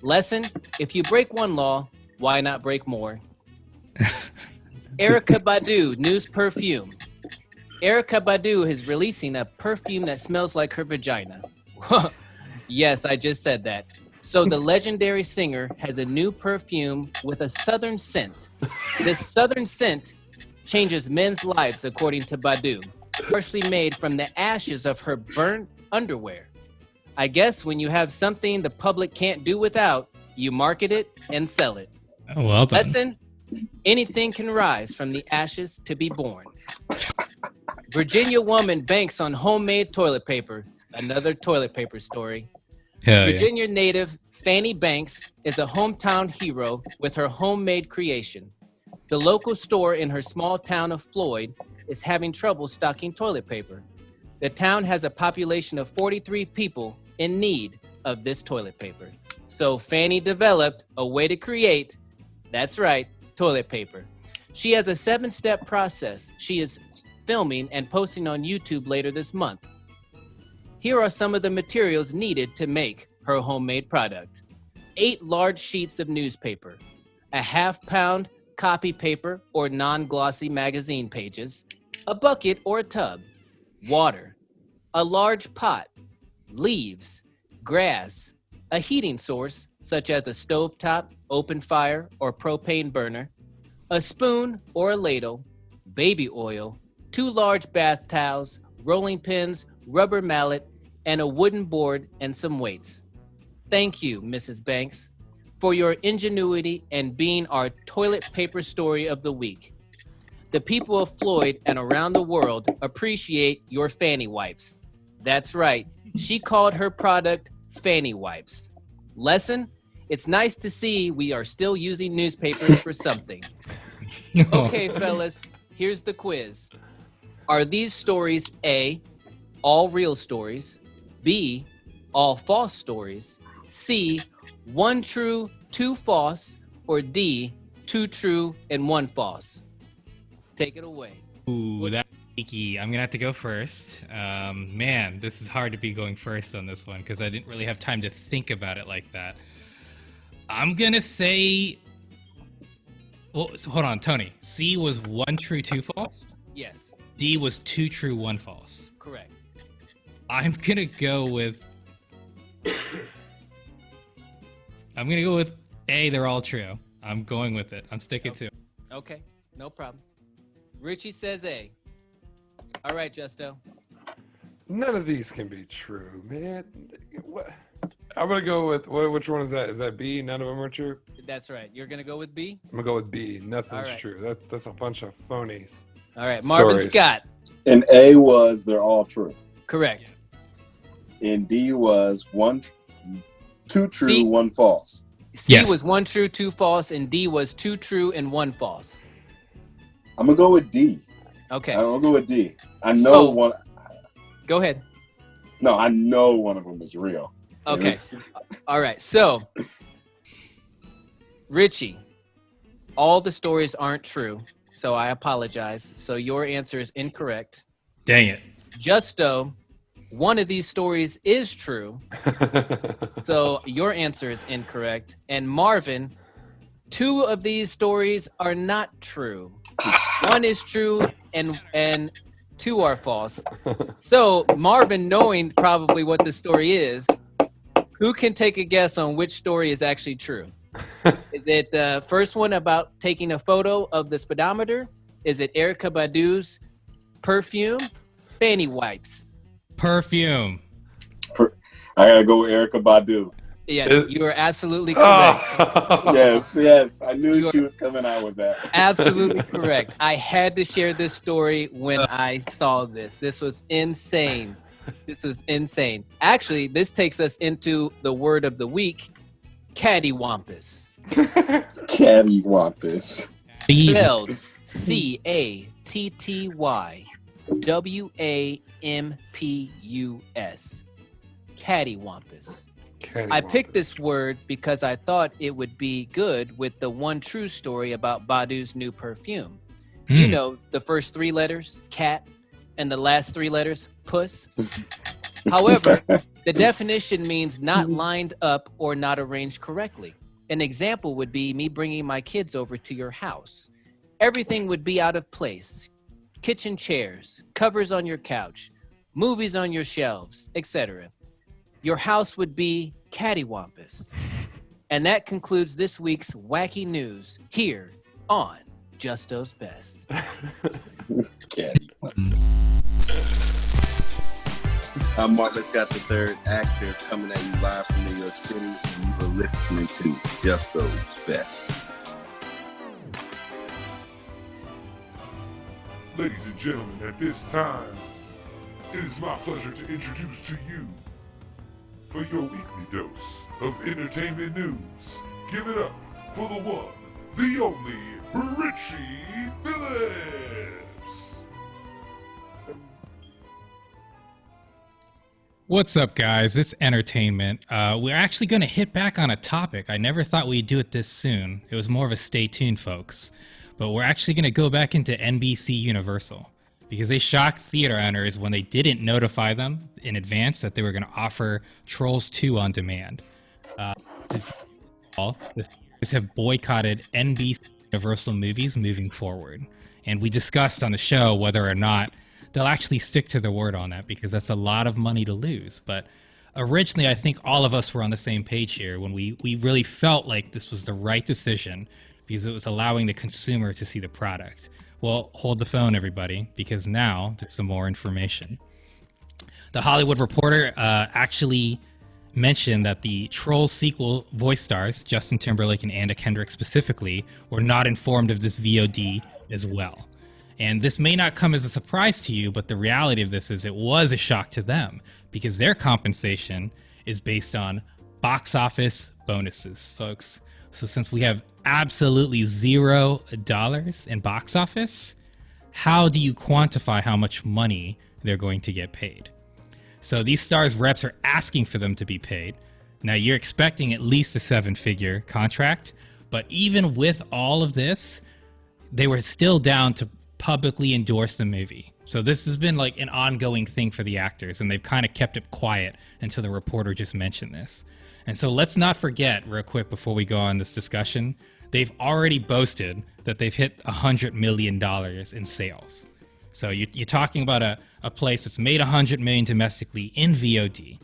Lesson: if you break one law, why not break more? Erykah Badu news perfume. Erykah Badu is releasing a perfume that smells like her vagina. Yes, I just said that. So the legendary singer has a new perfume with a southern scent. This southern scent changes men's lives, according to Badu, partially made from the ashes of her burnt underwear. I guess when you have something the public can't do without, you market it and sell it. Oh, well done. Lesson: anything can rise from the ashes to be born. Virginia woman banks on homemade toilet paper. Another toilet paper story. Hell yeah. Virginia native Fanny Banks is a hometown hero with her homemade creation. The local store in her small town of Floyd is having trouble stocking toilet paper. The town has a population of 43 people in need of this toilet paper. So Fanny developed a way to create, that's right, toilet paper. She has a 7-step process she is filming and posting on YouTube later this month. Here are some of the materials needed to make her homemade product. 8 large sheets of newspaper, a half-pound copy paper or non-glossy magazine pages, a bucket or a tub, water, a large pot, leaves, grass, a heating source such as a stovetop, open fire, or propane burner, a spoon or a ladle, baby oil, 2 large bath towels, rolling pins, rubber mallet, and a wooden board and some weights. Thank you, Mrs. Banks, for your ingenuity and being our toilet paper story of the week. The people of Floyd and around the world appreciate your fanny wipes. That's right, she called her product fanny wipes. Lesson: it's nice to see we are still using newspapers for something. Okay, fellas, here's the quiz. Are these stories A, all real stories, B, all false stories, C, 1 true, 2 false, or D, 2 true and 1 false? Take it away. Ooh, that's tricky. I'm gonna have to go first. Man, this is hard to be going first on this one because I didn't really have time to think about it like that. I'm gonna say, well, so hold on, Tony. C was 1 true, 2 false? Yes, D was 2 true, 1 false. correct. I'm gonna go with A, they're all true. I'm going with it. I'm sticking to it. Okay, no problem. Richie says A. All right, Justo. None of these can be true, man. What? I'm gonna go with which one is that? Is that B? None of them are true. That's right. You're gonna go with B? I'm gonna go with B. Nothing's All right. true. That's a bunch of phonies. All right, Marvin Stories. Scott. And A was they're all true. Correct. And D was 2 true, C? 1 false. C Yes. was 1 true, 2 false, and D was 2 true and 1 false. I'm gonna go with D. Okay, I'll go with D. I know So- one. go ahead. No, I know one of them is real. Okay, It's- all right. So, Richie, all the stories aren't true, so I apologize. So your answer is incorrect. Dang it. Justo, one of these stories is true, so your answer is incorrect. And Marvin, 2 of these stories are not true. 1 is true and 2 are false. So Marvin, knowing probably what the story is, who can take a guess on which story is actually true? Is it the first one about taking a photo of the speedometer? Is it Erykah Badu's perfume? Fanny wipes. Perfume. I gotta go with Erykah Badu. Yes, you are absolutely correct. Yes. I knew You she was coming out with that. Absolutely correct. I had to share this story when I saw this. This was insane. Actually, this takes us into the word of the week, cattywampus. Cattywampus. Spelled CATTYWAMPUS. Cattywampus. I picked this word because I thought it would be good with the 1 true story about Badu's new perfume. You know, the first 3 letters, cat, and the last 3 letters, puss. However, the definition means not lined up or not arranged correctly. An example would be me bringing my kids over to your house. Everything would be out of place. Kitchen chairs, covers on your couch, movies on your shelves, etc. Your house would be cattywampus. And that concludes this week's wacky news here on Justo's Best. I'm Marvin Scott the third actor coming at you live from New York City, and you are listening to Justo's Best. Ladies and gentlemen, at this time, it is my pleasure to introduce to you, for your weekly dose of entertainment news, give it up for the one, the only, Richie Phillips. What's up, guys? It's entertainment. We're actually going to hit back on a topic. I never thought we'd do it this soon. It was more of a stay tuned, folks. But we're actually going to go back into NBC Universal because they shocked theater owners when they didn't notify them in advance that they were going to offer Trolls 2 on demand. The theaters have boycotted NBC Universal movies moving forward. And we discussed on the show whether or not they'll actually stick to their word on that because that's a lot of money to lose. But originally, I think all of us were on the same page here when we really felt like this was the right decision because it was allowing the consumer to see the product. Well, hold the phone, everybody, because now there's some more information. The Hollywood Reporter actually mentioned that the Trolls sequel voice stars, Justin Timberlake and Anna Kendrick specifically, were not informed of this VOD as well. And this may not come as a surprise to you, but the reality of this is it was a shock to them because their compensation is based on box office bonuses, folks. So since we have absolutely $0 in box office, how do you quantify how much money they're going to get paid? So these stars' reps are asking for them to be paid. Now you're expecting at least a 7-figure contract, but even with all of this, they were still down to publicly endorse the movie. So this has been like an ongoing thing for the actors, and they've kind of kept it quiet until the reporter just mentioned this. And so let's not forget, real quick, before we go on this discussion, they've already boasted that they've hit $100 million in sales. So you're talking about a place that's made $100 million domestically in VOD.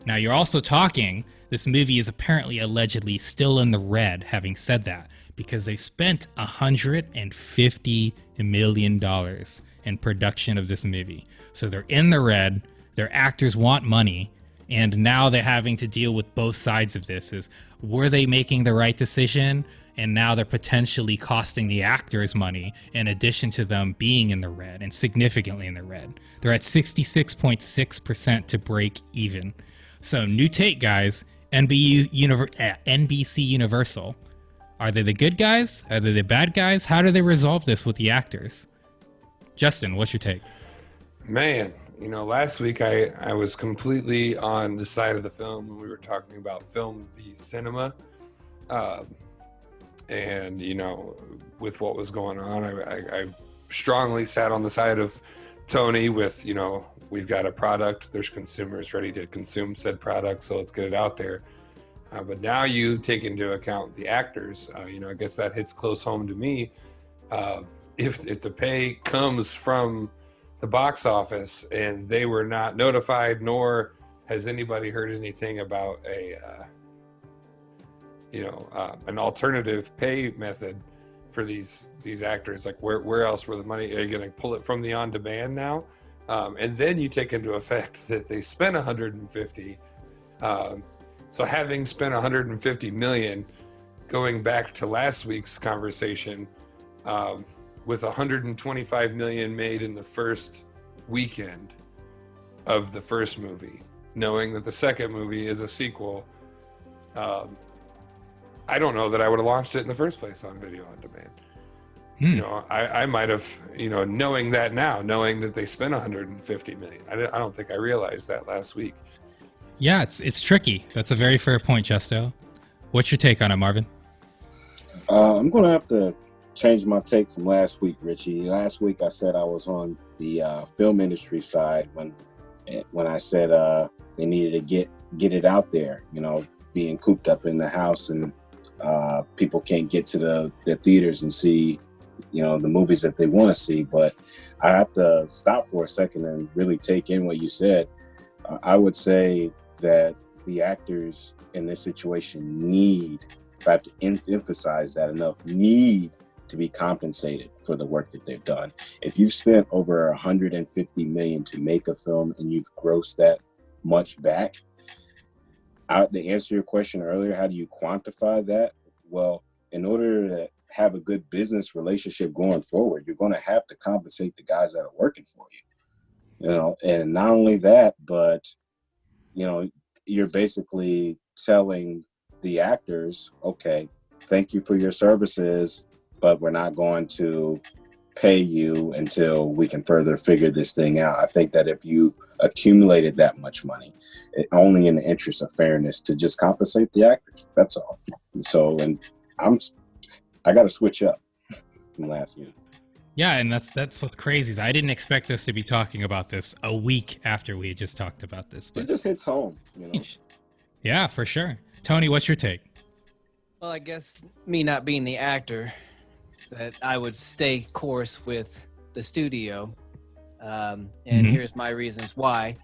Now you're also talking, this movie is apparently allegedly still in the red, having said that, because they spent $150 million in production of this movie. So they're in the red, their actors want money, and now they're having to deal with both sides of this. Is were they making the right decision? And now they're potentially costing the actors money in addition to them being in the red and significantly in the red. They're at 66.6% to break even. So new take, guys, NBC Universal. Are they the good guys? Are they the bad guys? How do they resolve this with the actors? Justin, what's your take? Man, last week I was completely on the side of the film when we were talking about film v cinema. And, with what was going on, I strongly sat on the side of Tony with, we've got a product, there's consumers ready to consume said product, so let's get it out there. But now you take into account the actors, I guess that hits close home to me. If the pay comes from the box office and they were not notified, nor has anybody heard anything about an alternative pay method for these actors, like where else were the money? Are you going to pull it from the on demand now? And then you take into effect that they spent 150. So having spent 150 million, going back to last week's conversation, with 125 million made in the first weekend of the first movie, knowing that the second movie is a sequel, I don't know that I would have launched it in the first place on video on demand. I might have, knowing that now, knowing that they spent 150 million. I don't think I realized that last week. Yeah, it's tricky. That's a very fair point, Justo. What's your take on it, Marvin? I'm going to have to change my take from last week, Richie. Last week I said I was on the film industry side when when I said they needed to get it out there, being cooped up in the house and people can't get to the theaters and see, the movies that they want to see. But I have to stop for a second and really take in what you said. I would say that the actors in this situation need, if I have to emphasize that enough, need to be compensated for the work that they've done. If you've spent over 150 million to make a film and you've grossed that much back, to answer your question earlier, how do you quantify that? Well, in order to have a good business relationship going forward, you're going to have to compensate the guys that are working for you. And not only that, but you're basically telling the actors, okay, thank you for your services, but we're not going to pay you until we can further figure this thing out. I think that if you accumulated that much money, only in the interest of fairness to just compensate the actors, that's all. So, and I got to switch up from last year. Yeah, and that's what's crazy is I didn't expect us to be talking about this a week after we had just talked about this. But it just hits home, Yeah, for sure. Tony, what's your take? Well, I guess me not being the actor, that I would stay course with the studio. And here's my reasons why.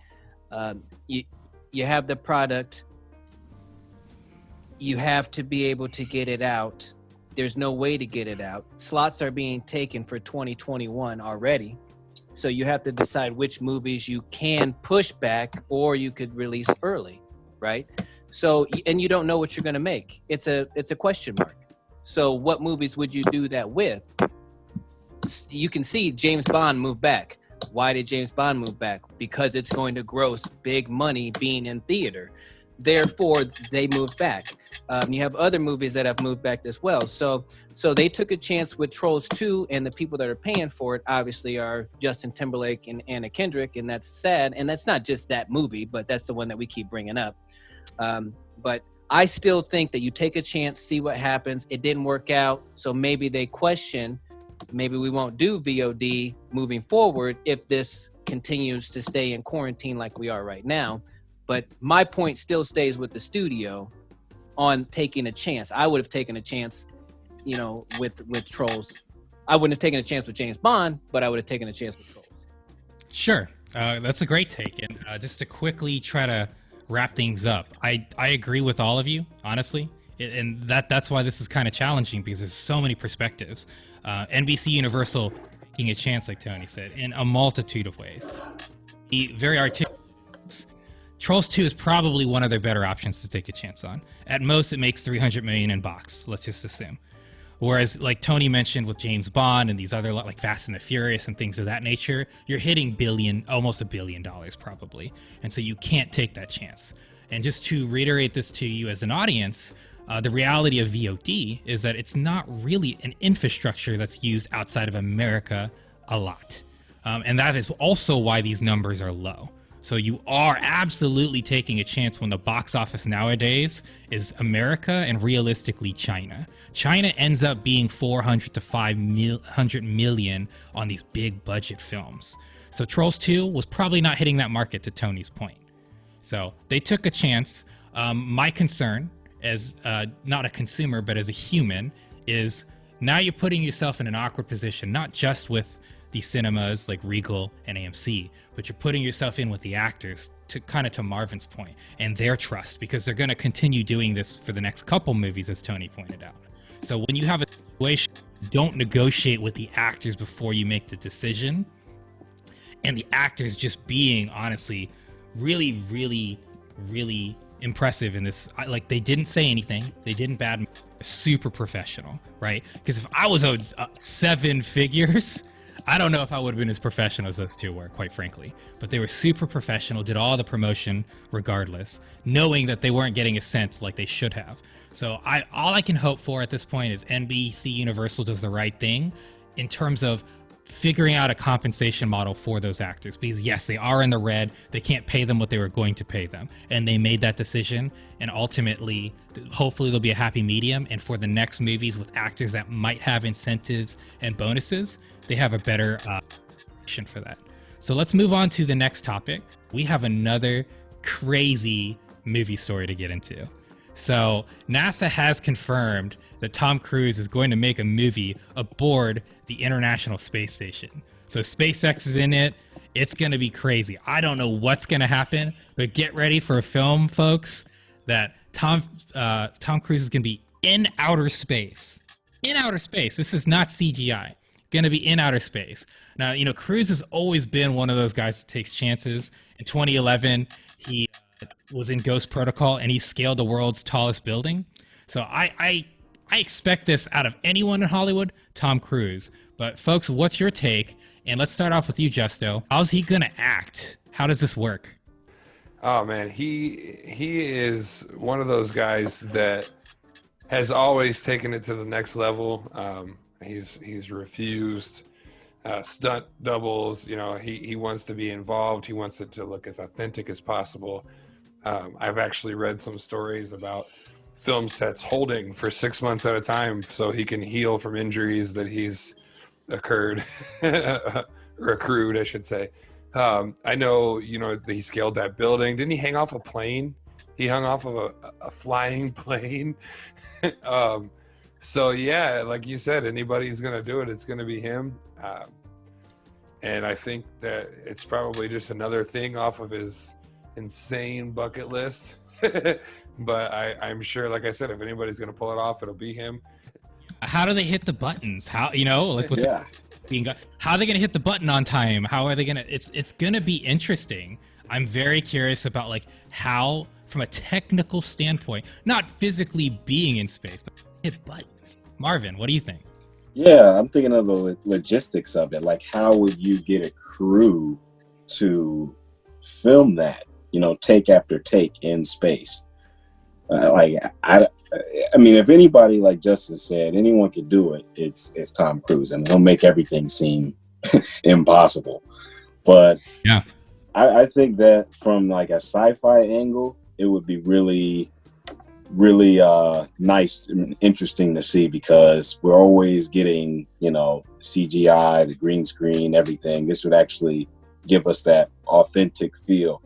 You have the product. You have to be able to get it out. There's no way to get it out. Slots are being taken for 2021 already. So you have to decide which movies you can push back or you could release early, right? So, and you don't know what you're going to make. It's a question mark. So what movies would you do that with? You can see James Bond move back. Why did James Bond move back? Because it's going to gross big money being in theater. Therefore, they moved back. You have other movies that have moved back as well. So they took a chance with Trolls 2, and the people that are paying for it obviously are Justin Timberlake and Anna Kendrick, and that's sad. And that's not just that movie, but that's the one that we keep bringing up. But I still think that you take a chance, see what happens. It didn't work out, so maybe they question, maybe we won't do VOD moving forward if this continues to stay in quarantine like we are right now. But my point still stays with the studio on taking a chance. I would have taken a chance, with Trolls. I wouldn't have taken a chance with James Bond, but I would have taken a chance with Trolls. Sure. That's a great take. And just to quickly try to wrap things up, I agree with all of you, honestly. And that's why this is kind of challenging, because there's so many perspectives. NBC Universal taking a chance, like Tony said, in a multitude of ways. He very articulate. Trolls 2 is probably one of their better options to take a chance on. At most, it makes $300 million in box, let's just assume. Whereas, like Tony mentioned with James Bond and these other, like Fast and the Furious and things of that nature, you're hitting almost $1 billion probably. And so you can't take that chance. And just to reiterate this to you as an audience, the reality of VOD is that it's not really an infrastructure that's used outside of America a lot. And that is also why these numbers are low. So you are absolutely taking a chance when the box office nowadays is America and realistically China. China ends up being 400 to 500 million on these big budget films. So Trolls 2 was probably not hitting that market, to Tony's point. So they took a chance. My concern as not a consumer, but as a human, is now you're putting yourself in an awkward position, not just with the cinemas like Regal and AMC, but you're putting yourself in with the actors, to Marvin's point, and their trust, because they're going to continue doing this for the next couple movies, as Tony pointed out. So when you have a situation, don't negotiate with the actors before you make the decision, and the actors just being honestly really, really, really impressive in this. Like, they didn't say anything, they didn't bad, super professional, right? Because if I was owed 7 figures, I don't know if I would have been as professional as those two were, quite frankly. But they were super professional, did all the promotion regardless, knowing that they weren't getting a cent like they should have. So all I can hope for at this point is NBC Universal does the right thing in terms of figuring out a compensation model for those actors. Because yes, they are in the red. They can't pay them what they were going to pay them. And they made that decision. And ultimately, hopefully there'll be a happy medium. And for the next movies with actors that might have incentives and bonuses, they have a better option for that. So let's move on to the next topic. We have another crazy movie story to get into. So NASA has confirmed that Tom Cruise is going to make a movie aboard the International Space Station. So SpaceX is in it. It's going to be crazy. I don't know what's going to happen, but get ready for a film, folks, that Tom Cruise is going to be in outer space. In outer space. This is not CGI. Going to be in outer space. Now, Cruise has always been one of those guys that takes chances. In 2011, he was in Ghost Protocol, and he scaled the world's tallest building. So I expect this out of anyone in Hollywood, Tom Cruise. But folks, what's your take? And let's start off with you, Justo. How's he going to act? How does this work? Oh man, he is one of those guys that has always taken it to the next level. He's refused stunt doubles. He wants to be involved. He wants it to look as authentic as possible. I've actually read some stories about film sets holding for 6 months at a time so he can heal from injuries that he's accrued, I should say. I know, that he scaled that building. Didn't he hang off a plane? He hung off of a flying plane. So yeah, like you said, anybody's going to do it. It's going to be him. And I think that it's probably just another thing off of his insane bucket list. But I'm sure, like I said, if anybody's going to pull it off, it'll be him. How do they hit the buttons? How, how are they going to hit the button on time? How are they going to, it's going to be interesting. I'm very curious about how, from a technical standpoint, not physically being in space, but hit buttons. Marvin, what do you think? Yeah, I'm thinking of the logistics of it. Like, how would you get a crew to film that, take after take in space? I mean, if anybody, like Justin said, anyone could do it, it's Tom Cruise, and he'll make everything seem impossible. But yeah, I think that from a sci-fi angle, it would be really, really nice and interesting to see, because we're always getting, CGI, the green screen, everything. This would actually give us that authentic feel,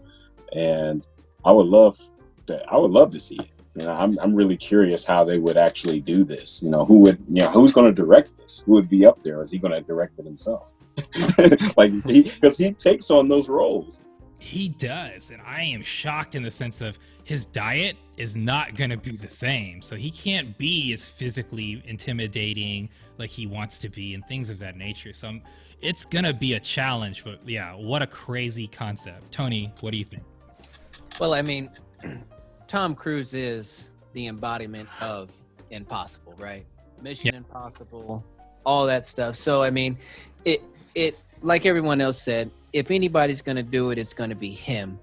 and I would love to see it. I'm really curious how they would actually do this. Who's going to direct this? Who would be up there? Is he going to direct it himself? Because he takes on those roles. He does, and I am shocked in the sense of his diet is not going to be the same. So he can't be as physically intimidating like he wants to be and things of that nature. So it's going to be a challenge, but yeah, what a crazy concept. Tony, what do you think? Well, I mean, Tom Cruise is the embodiment of impossible, right? Mission Impossible, all that stuff. So, I mean, it like everyone else said, if anybody's going to do it, it's going to be him.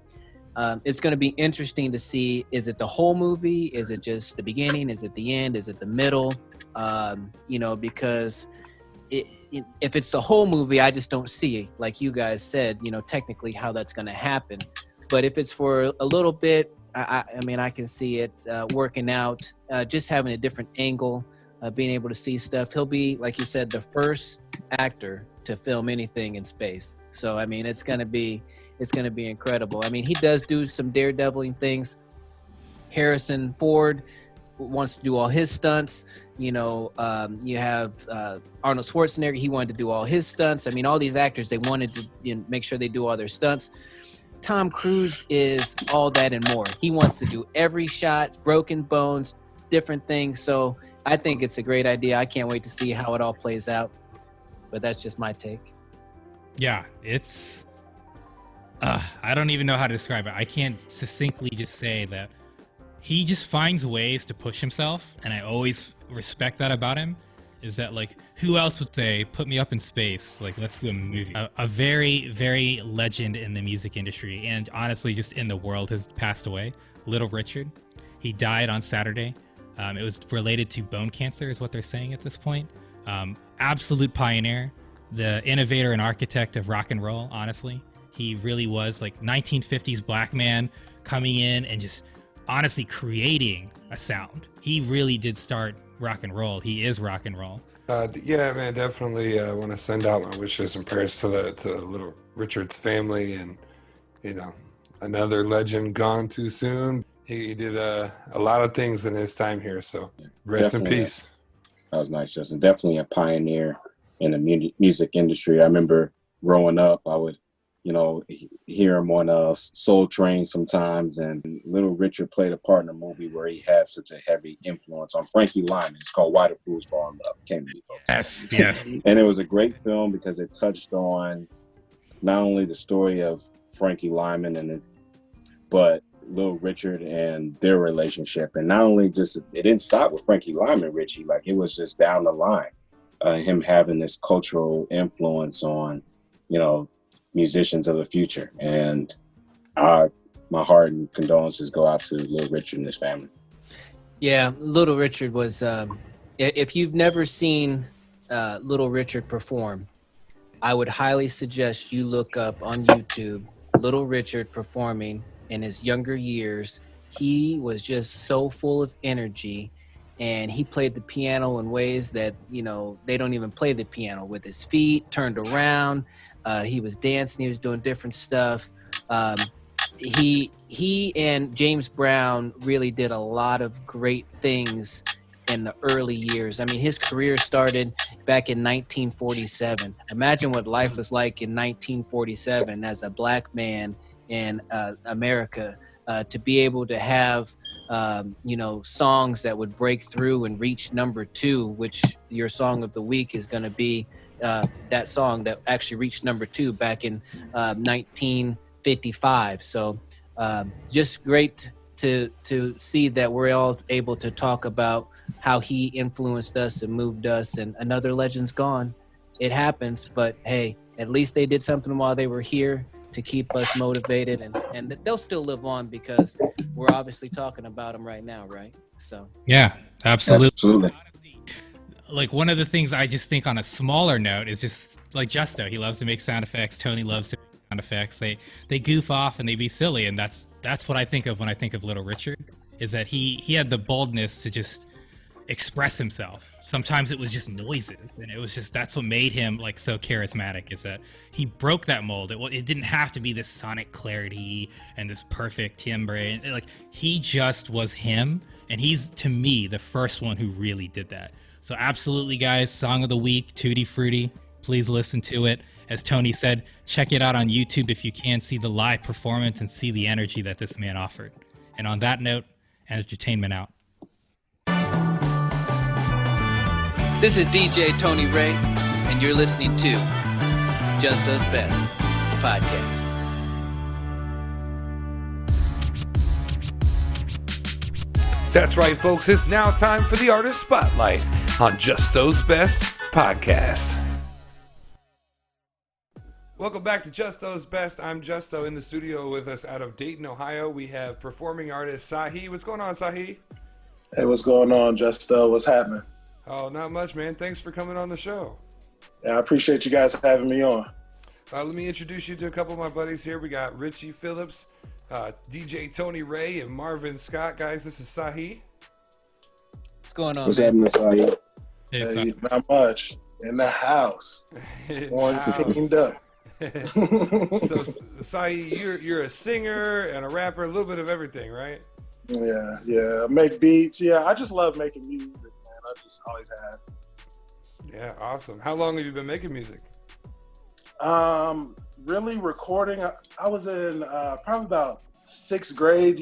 It's going to be interesting to see, is it the whole movie? Is it just the beginning? Is it the end? Is it the middle? Because if it's the whole movie, I just don't see, like you guys said, technically how that's going to happen. But if it's for a little bit, I mean, I can see it working out, just having a different angle, being able to see stuff. He'll be, like you said, the first actor to film anything in space. So, I mean, it's gonna be incredible. I mean, he does do some daredeviling things. Harrison Ford wants to do all his stunts. You have Arnold Schwarzenegger. He wanted to do all his stunts. I mean, all these actors, they wanted to make sure they do all their stunts. Tom Cruise is all that and more. He wants to do every shot, broken bones, different things. So I think it's a great idea. I can't wait to see how it all plays out. But that's just my take. Yeah, it's... I don't even know how to describe it. I can't succinctly just say that he just finds ways to push himself, and I always respect that about him. Is that who else would say, put me up in space, let's do a movie? A very, very legend in the music industry, and honestly just in the world, has passed away. Little Richard. He died on Saturday. It was related to bone cancer, is what they're saying at this point. Absolute pioneer, the innovator and architect of rock and roll, honestly. He really was 1950s black man coming in and just honestly creating a sound. He really did start rock and roll. He is rock and roll. Yeah, man, definitely want to send out my wishes and prayers to little Richard's family, and another legend gone too soon. He did a lot of things in his time here, so rest in Definitely. peace. That was nice, Justin. Definitely a pioneer in the music industry. I remember growing up, I would, hear him on Soul Train sometimes, and Little Richard played a part in a movie where he had such a heavy influence on Frankie Lyman. It's called Why the Fools Fall in Love. Came to me, folks. Yes. And it was a great film because it touched on not only the story of Frankie Lyman but Little Richard and their relationship. And not only it didn't stop with Frankie Lyman, Richie, like it was just down the line, him having this cultural influence on, musicians of the future. And my heart and condolences go out to Little Richard and his family. Yeah, Little Richard was, if you've never seen Little Richard perform, I would highly suggest you look up on YouTube Little Richard performing in his younger years. He was just so full of energy, and he played the piano in ways that, they don't even play the piano, with his feet turned around. He was dancing, he was doing different stuff. He and James Brown really did a lot of great things in the early years. I mean, his career started back in 1947. Imagine what life was like in 1947 as a black man in America, to be able to have, songs that would break through and reach number 2, which your song of the week is going to be that song that actually reached number 2 back in 1955. So just great to see that we're all able to talk about how he influenced us and moved us, and another legend's gone. It happens, but hey, at least they did something while they were here to keep us motivated, and they'll still live on because we're obviously talking about them right now, right? So Yeah, absolutely. Absolutely. Like, one of the things I just think on a smaller note is just like Justo. He loves to make sound effects. Tony loves to make sound effects. They goof off and they be silly, and that's what I think of when I think of Little Richard, is that he had the boldness to just express himself. Sometimes it was just noises, and it was just, that's what made him like so charismatic, is that he broke that mold. It didn't have to be this sonic clarity and this perfect timbre, and like, he just was him, and he's, to me, the first one who really did that. So absolutely, guys, song of the week, Tutti Frutti. Please listen to it. As Tony said, check it out on YouTube if you can, see the live performance and see the energy that this man offered. And on that note, entertainment out. This is DJ Tony Ray, and you're listening to Justo's Best Podcast. That's right, folks. It's now time for the Artist Spotlight on Justo's Best Podcast. Welcome back to Justo's Best. I'm Justo. In the studio with us out of Dayton, Ohio, we have performing artist Sahe. What's going on, Sahe? Hey, what's going on, Justo? What's happening? Oh, not much, man. Thanks for coming on the show. Yeah, I appreciate you guys having me on. Let me introduce you to a couple of my buddies here. We got Richie Phillips, DJ Tony Ray, and Marvin Scott. Guys, this is Sahe. what's going on? What's happening, Sahe? Hey, not much. In the house. Teamed up. So, Sahe, you're a singer and a rapper, a little bit of everything, right? Yeah. Make beats. Yeah, I just love making music, man. I just always have. Yeah, awesome. How long have you been making music? Really recording. I was in probably about 6th grade,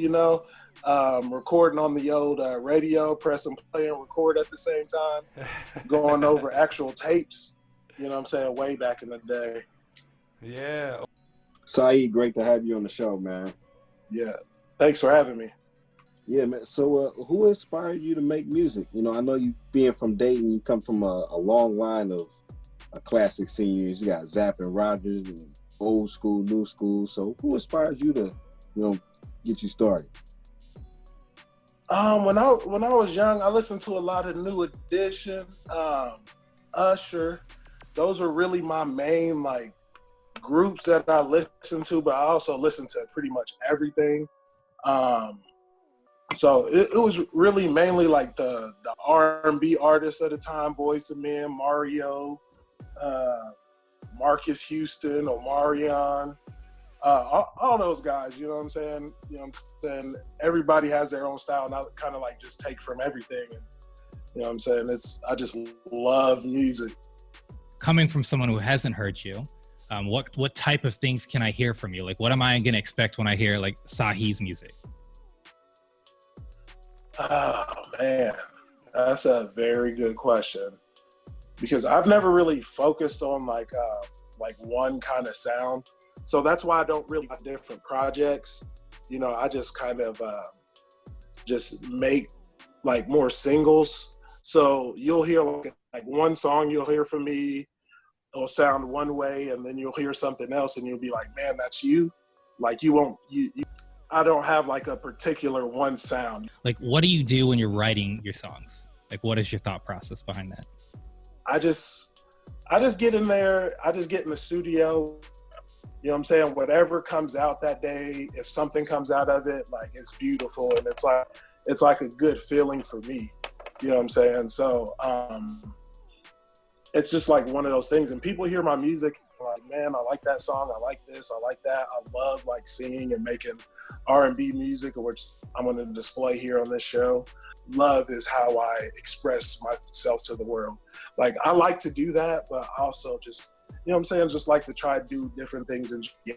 recording on the old radio, press and play and record at the same time, going over actual tapes, way back in the day. Yeah. Sahe, great to have you on the show, man. Yeah. Thanks for having me. Yeah, man. So who inspired you to make music? I know you being from Dayton, you come from a long line of classic seniors. You got Zapp and Rogers and old school, new school. So who inspired you to, get you started? When I was young, I listened to a lot of New Edition, Usher. Those are really my main groups that I listen to, but I also listen to pretty much everything. So it was really mainly like the R&B artists at the time, Boyz II Men, Mario, Marcus Houston, Omarion, all those guys. You know what I'm saying? You know what I'm saying? Everybody has their own style, and I kind of like just take from everything. And, you know what I'm saying? I just love music. Coming from someone who hasn't heard you, what type of things can I hear from you? Like, what am I going to expect when I hear like Sahe's music? Oh man, that's a very good question, because I've never really focused on like one kind of sound. So that's why I don't really have different projects. You know, I just kind of just make like more singles. So you'll hear like one song you'll hear from me, it'll sound one way, and then you'll hear something else and you'll be like, man, that's you. Like I don't have like a particular one sound. Like, what do you do when you're writing your songs? Like, what is your thought process behind that? I just get in there, I just get in the studio, you know what I'm saying? Whatever comes out that day, if something comes out of it, like it's beautiful and it's like a good feeling for me. You know what I'm saying? So it's just like one of those things. And people hear my music like, man, I like that song, I like this, I like that. I love like singing and making R&B music, which I'm going to display here on this show. Love is how I express myself to the world. Like, I like to do that, but I also just, you know what I'm saying, just like to try to do different things and, you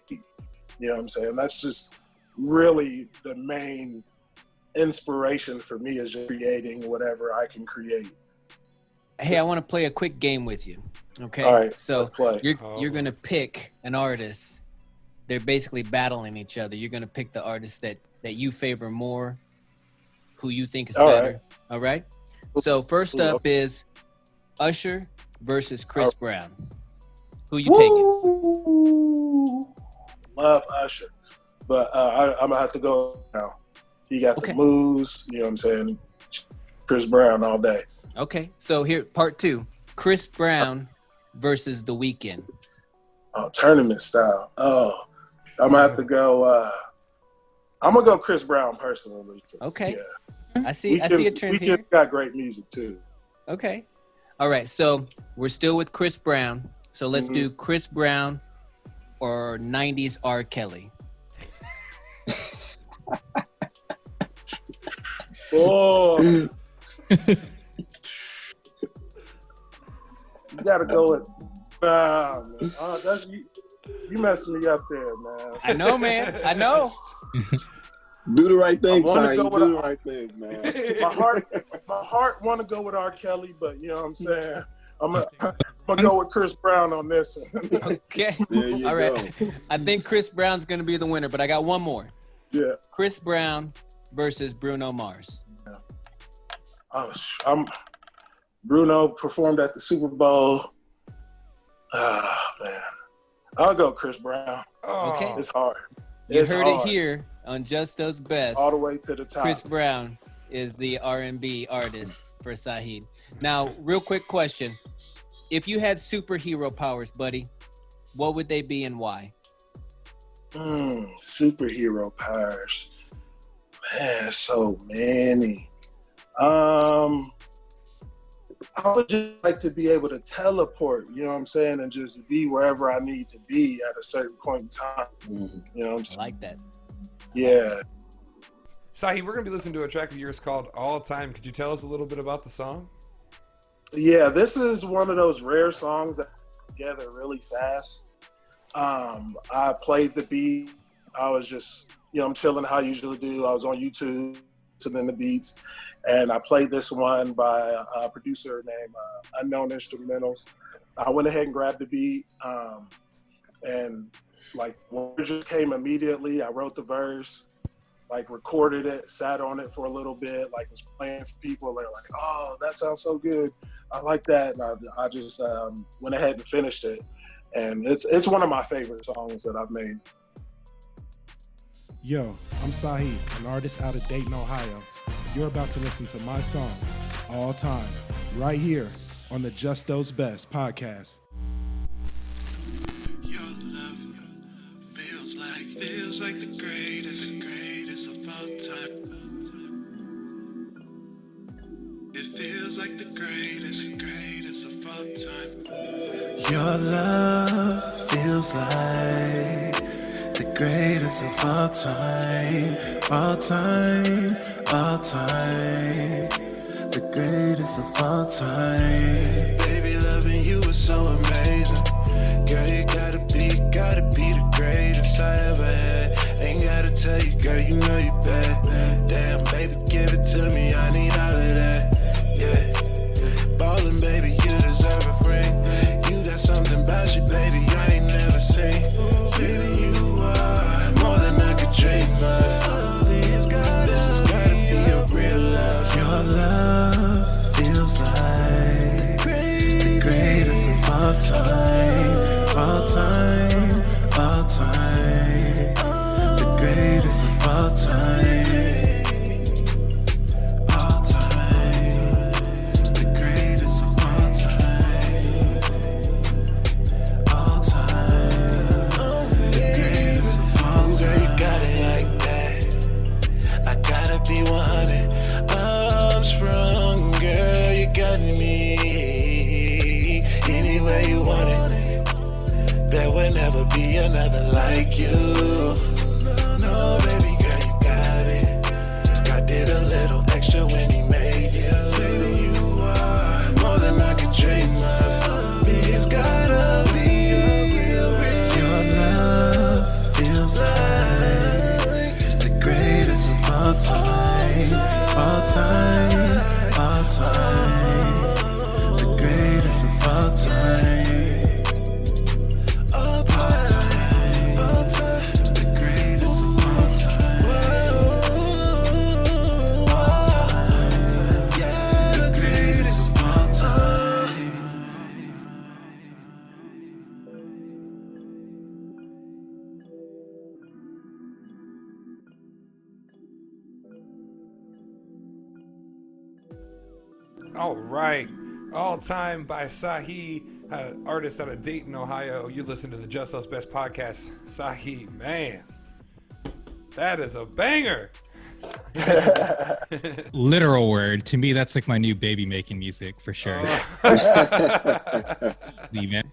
know what I'm saying? That's just really the main inspiration for me, is just creating whatever I can create. Hey, I want to play a quick game with you. Okay. All right, so let's play. You're going to pick an artist. They're basically battling each other. You're going to pick the artist that you favor more, who you think is better. Right. All right. So first up is Usher versus Chris Brown. Who you taking? Love Usher, but I'm going to have to go now. He got the moves, you know what I'm saying? Chris Brown all day. Okay, so here, part 2. Chris Brown versus The Weeknd. Oh, tournament style. Oh, I'm going to have to go, I'm going to go Chris Brown personally. Okay. Yeah. I see a trend here. Weeknd got great music too. Okay. All right, so we're still with Chris Brown. So let's do Chris Brown or 90s R. Kelly. Oh. You gotta go with man. That's you messing me up there, man. I know, man. I know. Do the right thing, Sahe. Do the right thing, man. My heart want to go with R. Kelly, but you know what I'm saying. I'm gonna go with Chris Brown on this one. Okay. All right. Go. I think Chris Brown's gonna be the winner, but I got one more. Yeah. Chris Brown versus Bruno Mars. Yeah. Bruno performed at the Super Bowl. Man. I'll go Chris Brown. Okay. It's hard. You heard it here on Justo's Best. All the way to the top. Chris Brown is the R&B artist for Sahe. Now, real quick question. If you had superhero powers, buddy, what would they be and why? Superhero powers. Man, so many. I would just like to be able to teleport, you know what I'm saying, and just be wherever I need to be at a certain point in time. You know what I'm saying? I like that. Yeah. Sahe, we're going to be listening to a track of yours called All Time. Could you tell us a little bit about the song? Yeah, this is one of those rare songs that together really fast. I played the beat. I was just, I'm chilling how I usually do. I was on YouTube listening to beats, and I played this one by a producer named Unknown Instrumentals. I went ahead and grabbed the beat, and like words just came immediately. I wrote the verse, like recorded it, sat on it for a little bit, like was playing for people. They're like, "Oh, that sounds so good. I like that." And I just went ahead and finished it, and it's one of my favorite songs that I've made. Yo, I'm Sahe, an artist out of Dayton, Ohio. You're about to listen to my song, All Time, right here on the Justo's Best podcast. Your love feels like the greatest of all time. Your love feels like the greatest of all time, all time, all time, the greatest of all time. Baby, loving you is so amazing. Girl, you gotta be the greatest I ever had. Ain't gotta tell you, girl, you know you bad. Damn, baby, give it to me, I need all of that. Yeah, ballin', baby, you deserve a ring. You got something about you, baby, I ain't never seen. Baby, you are more than I could dream of. This has gotta be a real love. Your love feels like the greatest of all time, all time, all time, the greatest of all time. Never be another like you. No, baby girl, you got it. God did a little extra when he made you. Baby, you are more than I could dream of. It's gotta be real. Your love feels like the greatest of all time, all time, all time, the greatest of all time. All right. All Time by Sahe, artist out of Dayton, Ohio. You listen to the Just Us Best podcast. Sahe, man, that is a banger. Literal word. To me, that's like my new baby making music for sure. Oh. Man.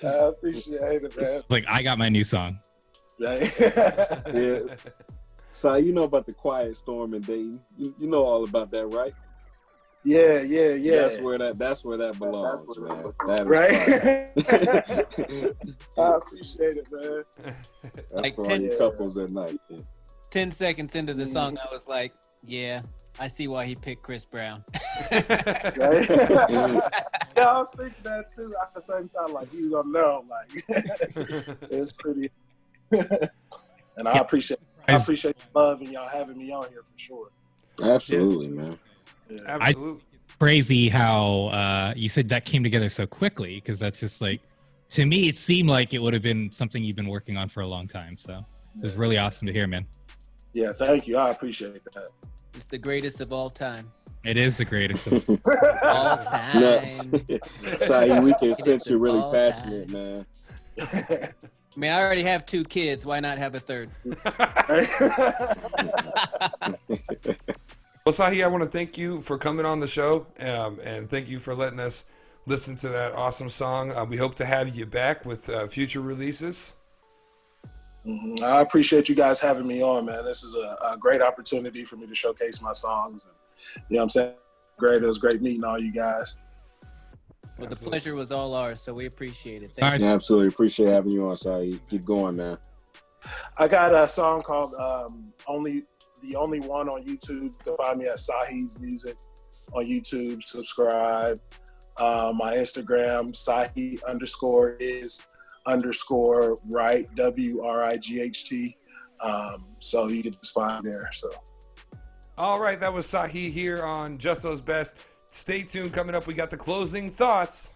I appreciate it, man. It's like, I got my new song. Right. Yeah. So you know about the quiet storm in Dayton. You know all about that, right? Yeah. That's where that belongs, man. That is right. I appreciate it, man. That's Like for all you couples at night. Yeah. 10 seconds into the song, I was like, yeah, I see why he picked Chris Brown. Right? Yeah, I was thinking that too. At the same time, like, you gonna know, like, it's pretty. And I appreciate the love and y'all having me on here for sure. Absolutely, man. Yeah. Absolutely. Crazy how you said that came together so quickly, because that's just like, to me, it seemed like it would have been something you've been working on for a long time. So it was really awesome to hear, man. Yeah, thank you. I appreciate that. It's the greatest of all time. It is the greatest of all time. Sahe, we can sense you're really passionate, man. I mean, I already have 2 kids. Why not have a third? Well, Sahe, I want to thank you for coming on the show, and thank you for letting us listen to that awesome song. We hope to have you back with future releases. Mm-hmm. I appreciate you guys having me on, man. This is a great opportunity for me to showcase my songs. And, you know what I'm saying? Great. It was great meeting all you guys. Well, the pleasure was all ours, so we appreciate it. Thank you. Absolutely appreciate having you on, Sahe. Keep going, man. I got a song called The Only One on YouTube. You can find me at Sahe's Music on YouTube. Subscribe. My Instagram, Sahe_is_right, WRIGHT. So you can just find there. So. All right, that was Sahe here on Justo's Best. Stay tuned. Coming up, we got the closing thoughts.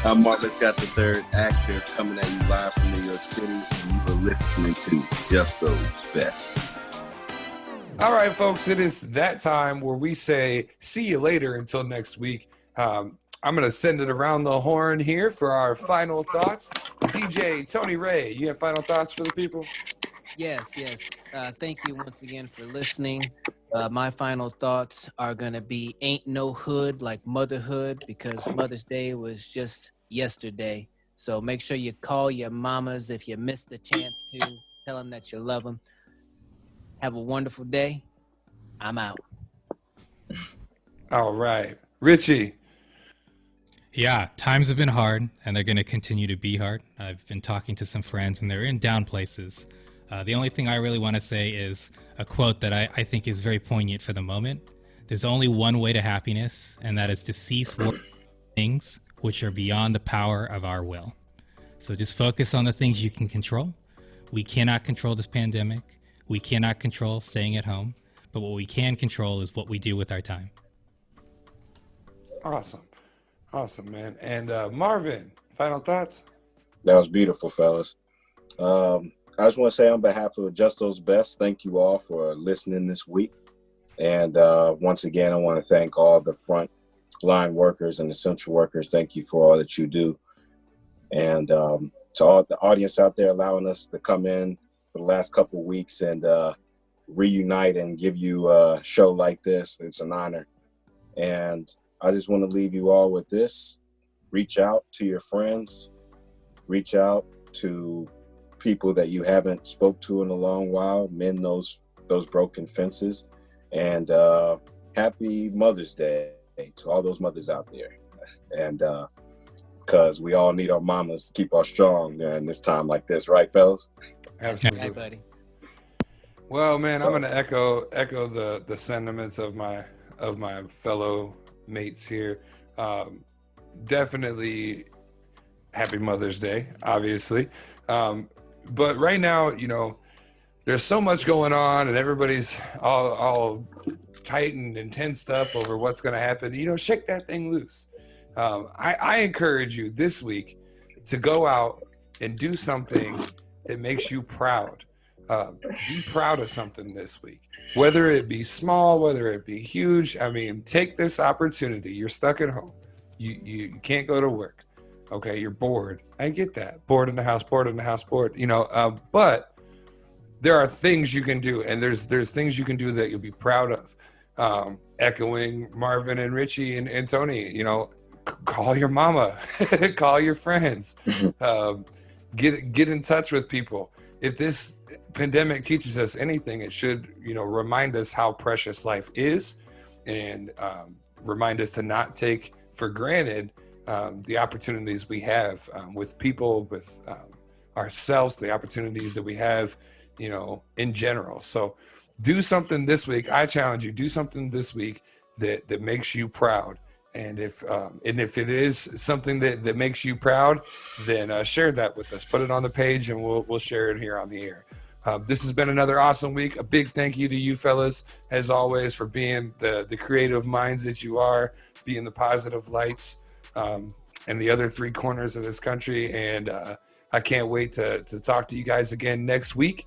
I'm Marcus Scott the third actor coming at you live from New York City, and you are listening to Justo's Best. All right, folks, it is that time where we say see you later until next week. I'm going to send it around the horn here for our final thoughts. DJ Tony Ray, you have final thoughts for the people? Yes. Thank you once again for listening. My final thoughts are going to be ain't no hood like motherhood, because Mother's Day was just yesterday. So make sure you call your mamas if you missed the chance to. Tell them that you love them. Have a wonderful day. I'm out. All right. Richie. Yeah, times have been hard, and they're going to continue to be hard. I've been talking to some friends, and they're in down places. The only thing I really want to say is a quote that I think is very poignant for the moment. There's only one way to happiness, and that is to cease things which are beyond the power of our will. So just focus on the things you can control. We cannot control this pandemic. We cannot control staying at home. But what we can control is what we do with our time. Awesome. Awesome, man. And Marvin, final thoughts? That was beautiful, fellas. I just want to say on behalf of Justo's Best, thank you all for listening this week. And once again, I want to thank all the front line workers and essential workers. Thank you for all that you do. And to all the audience out there allowing us to come in for the last couple of weeks and reunite and give you a show like this, it's an honor. And I just want to leave you all with this. Reach out to your friends. Reach out to people that you haven't spoke to in a long while. Mend those broken fences. And happy Mother's Day to all those mothers out there. And because we all need our mamas to keep us strong during this time like this. Right, fellas? Absolutely. Hi, buddy. Well, man, I'm going to echo the sentiments of my fellow mates here. Definitely happy Mother's Day, obviously. But right now, there's so much going on and everybody's all tightened and tensed up over what's going to happen. Shake that thing loose. I encourage you this week to go out and do something that makes you proud. Be proud of something this week, whether it be small, whether it be huge. I mean, take this opportunity. You're stuck at home. You can't go to work. Okay, you're bored. I get that. Bored in the house, bored. But there are things you can do, and there's things you can do that you'll be proud of. Echoing Marvin and Richie and Tony, call your mama, call your friends, get in touch with people. If this pandemic teaches us anything, it should, remind us how precious life is, and remind us to not take for granted the opportunities we have with people, with ourselves, the opportunities that we have, in general. So do something this week. I challenge you, do something this week that makes you proud. And if it is something that makes you proud, then share that with us. Put it on the page, and we'll share it here on the air. This has been another awesome week. A big thank you to you fellas, as always, for being the creative minds that you are, being the positive lights in the other three corners of this country. And I can't wait to talk to you guys again next week.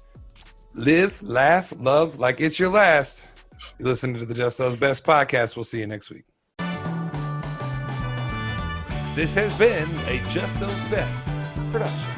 Live, laugh, love like it's your last. You're listening to the Justo's Best podcast. We'll see you next week. This has been a Justo's Best production.